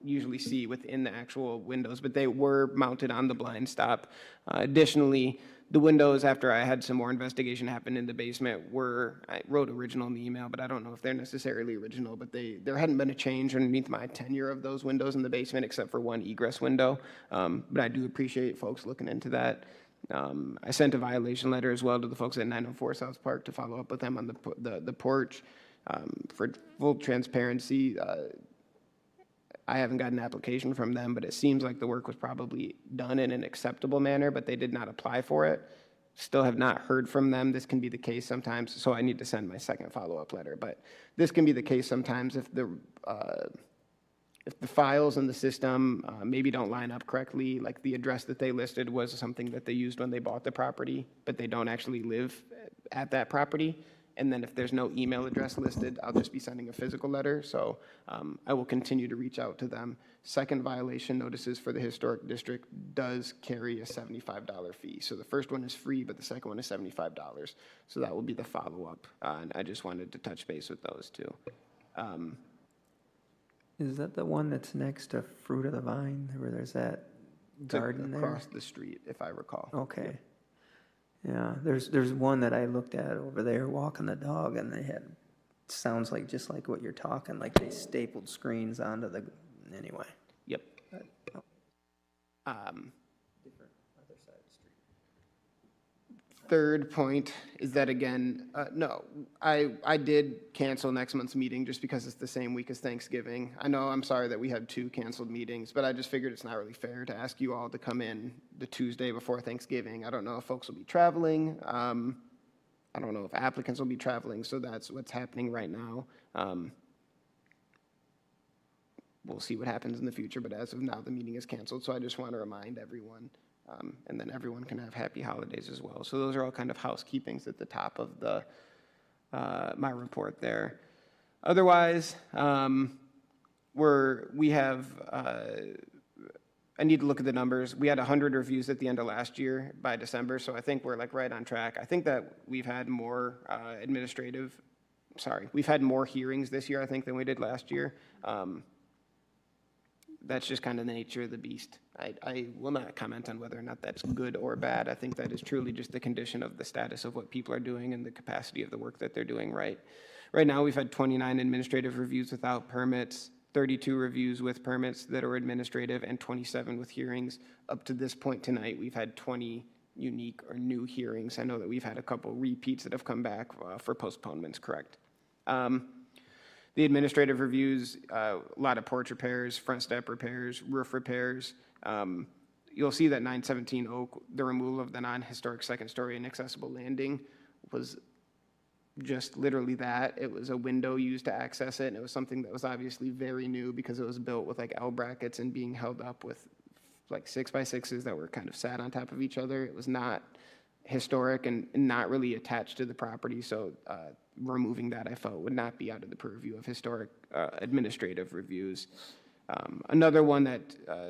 Speaker 6: usually see within the actual windows, but they were mounted on the blind stop. Additionally, the windows, after I had some more investigation happen in the basement, were, I wrote original in the email, but I don't know if they're necessarily original, but there hadn't been a change underneath my tenure of those windows in the basement except for one egress window. But I do appreciate folks looking into that. I sent a violation letter as well to the folks at 904 South Park to follow up with them on the porch. For full transparency, I haven't got an application from them, but it seems like the work was probably done in an acceptable manner, but they did not apply for it. Still have not heard from them. This can be the case sometimes, so I need to send my second follow-up letter. But this can be the case sometimes if the files in the system maybe don't line up correctly, like the address that they listed was something that they used when they bought the property, but they don't actually live at that property. And then if there's no email address listed, I'll just be sending a physical letter. So I will continue to reach out to them. Second violation notices for the historic district does carry a $75 fee. So the first one is free, but the second one is $75. So that will be the follow-up. And I just wanted to touch base with those two.
Speaker 9: Is that the one that's next to Fruit of the Vine, where there's that garden there?
Speaker 6: Across the street, if I recall.
Speaker 9: Okay. Yeah, there's one that I looked at over there walking the dog, and they had, sounds like just like what you're talking, like they stapled screens onto the, anyway.
Speaker 6: Yep. Third point is that, again, no, I did cancel next month's meeting just because it's the same week as Thanksgiving. I know, I'm sorry that we had 2 canceled meetings, but I just figured it's not really fair to ask you all to come in the Tuesday before Thanksgiving. I don't know if folks will be traveling. I don't know if applicants will be traveling, so that's what's happening right now. We'll see what happens in the future, but as of now, the meeting is canceled, so I just want to remind everyone. And then everyone can have happy holidays as well. So those are all kind of housekeepings at the top of the my report there. Otherwise, we have, I need to look at the numbers. We had 100 reviews at the end of last year by December, so I think we're like right on track. I think that we've had more we've had more hearings this year, I think, than we did last year. That's just kind of the nature of the beast. I will not comment on whether or not that's good or bad. I think that is truly just the condition of the status of what people are doing and the capacity of the work that they're doing right. Right now, we've had 29 administrative reviews without permits, 32 reviews with permits that are administrative, and 27 with hearings. Up to this point tonight, we've had 20 unique or new hearings. I know that we've had a couple repeats that have come back for postponements, correct? The administrative reviews, a lot of porch repairs, front step repairs, roof repairs. You'll see that 917 Oak, the removal of the non-historic second story inaccessible landing was just literally that. It was a window used to access it, and it was something that was obviously very new because it was built with like L brackets and being held up with like 6x6s that were kind of sat on top of each other. It was not historic and not really attached to the property, so removing that I felt would not be out of the purview of historic administrative reviews. Another one that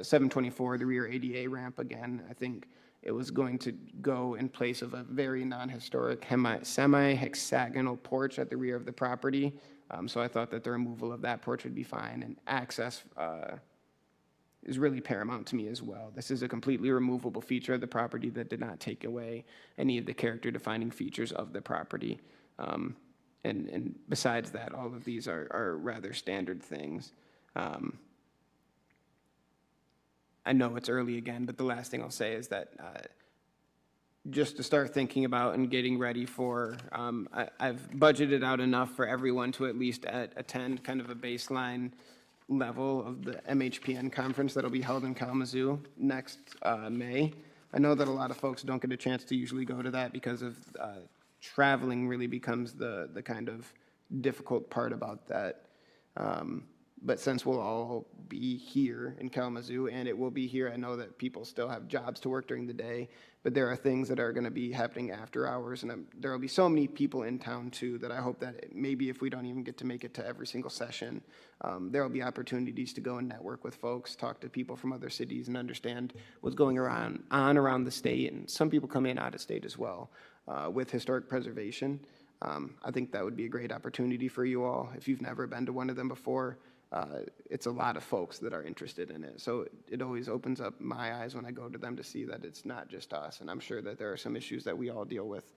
Speaker 6: 724, the rear ADA ramp, again, I think it was going to go in place of a very non-historic semi-hexagonal porch at the rear of the property. So I thought that the removal of that porch would be fine, and access is really paramount to me as well. This is a completely removable feature of the property that did not take away any of the character-defining features of the property. And besides that, all of these are rather standard things. I know it's early again, but the last thing I'll say is that just to start thinking about and getting ready for, I've budgeted out enough for everyone to at least attend kind of a baseline level of the MHPN conference that'll be held in Kalamazoo next May. I know that a lot of folks don't get a chance to usually go to that because of traveling really becomes the kind of difficult part about that. But since we'll all be here in Kalamazoo, and it will be here, I know that people still have jobs to work during the day, but there are things that are going to be happening after hours, and there will be so many people in town too that I hope that maybe if we don't even get to make it to every single session, there will be opportunities to go and network with folks, talk to people from other cities, and understand what's going on around the state, and some people come in out of state as well with historic preservation. I think that would be a great opportunity for you all. If you've never been to one of them before, it's a lot of folks that are interested in it. So it always opens up my eyes when I go to them to see that it's not just us. And I'm sure that there are some issues that we all deal with,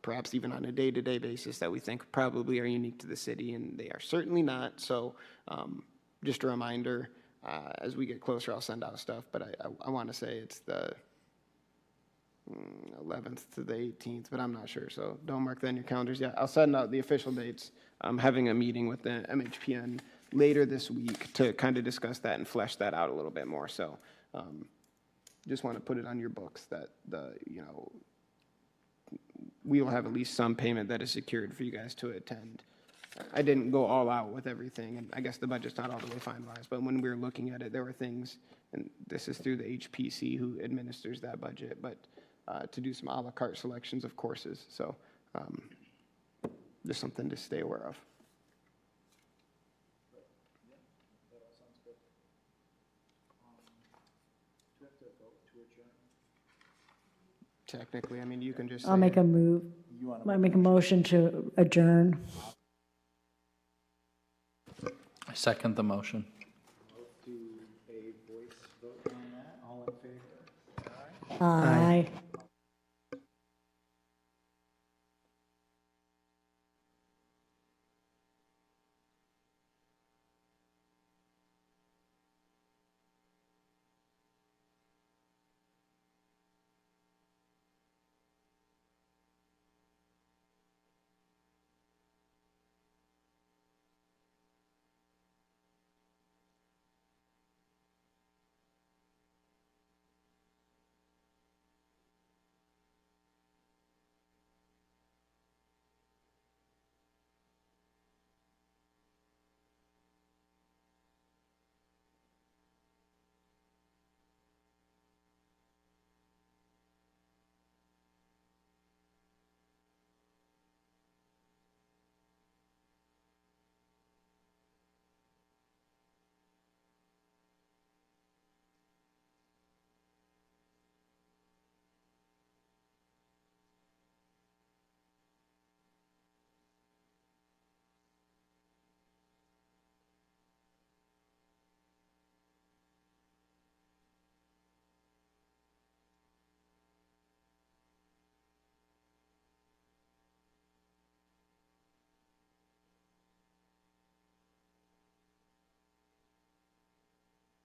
Speaker 6: perhaps even on a day-to-day basis, that we think probably are unique to the city, and they are certainly not. So just a reminder, as we get closer, I'll send out stuff. But I want to say it's the 11th to the 18th, but I'm not sure. So don't mark that in your calendars yet. I'll send out the official dates. I'm having a meeting with the MHPN later this week to kind of discuss that and flesh that out a little bit more. So just want to put it on your books that we will have at least some payment that is secured for you guys to attend. I didn't go all out with everything, and I guess the budget's not all the way finalized, but when we were looking at it, there were things, and this is through the HPC who administers that budget, but to do some a la carte selections of courses. So just something to stay aware of. Technically, I mean, you can just say.
Speaker 5: I'll make a move, I make a motion to adjourn.
Speaker 3: I second the motion.
Speaker 1: Do a voice vote on that, all in favor?
Speaker 5: Aye.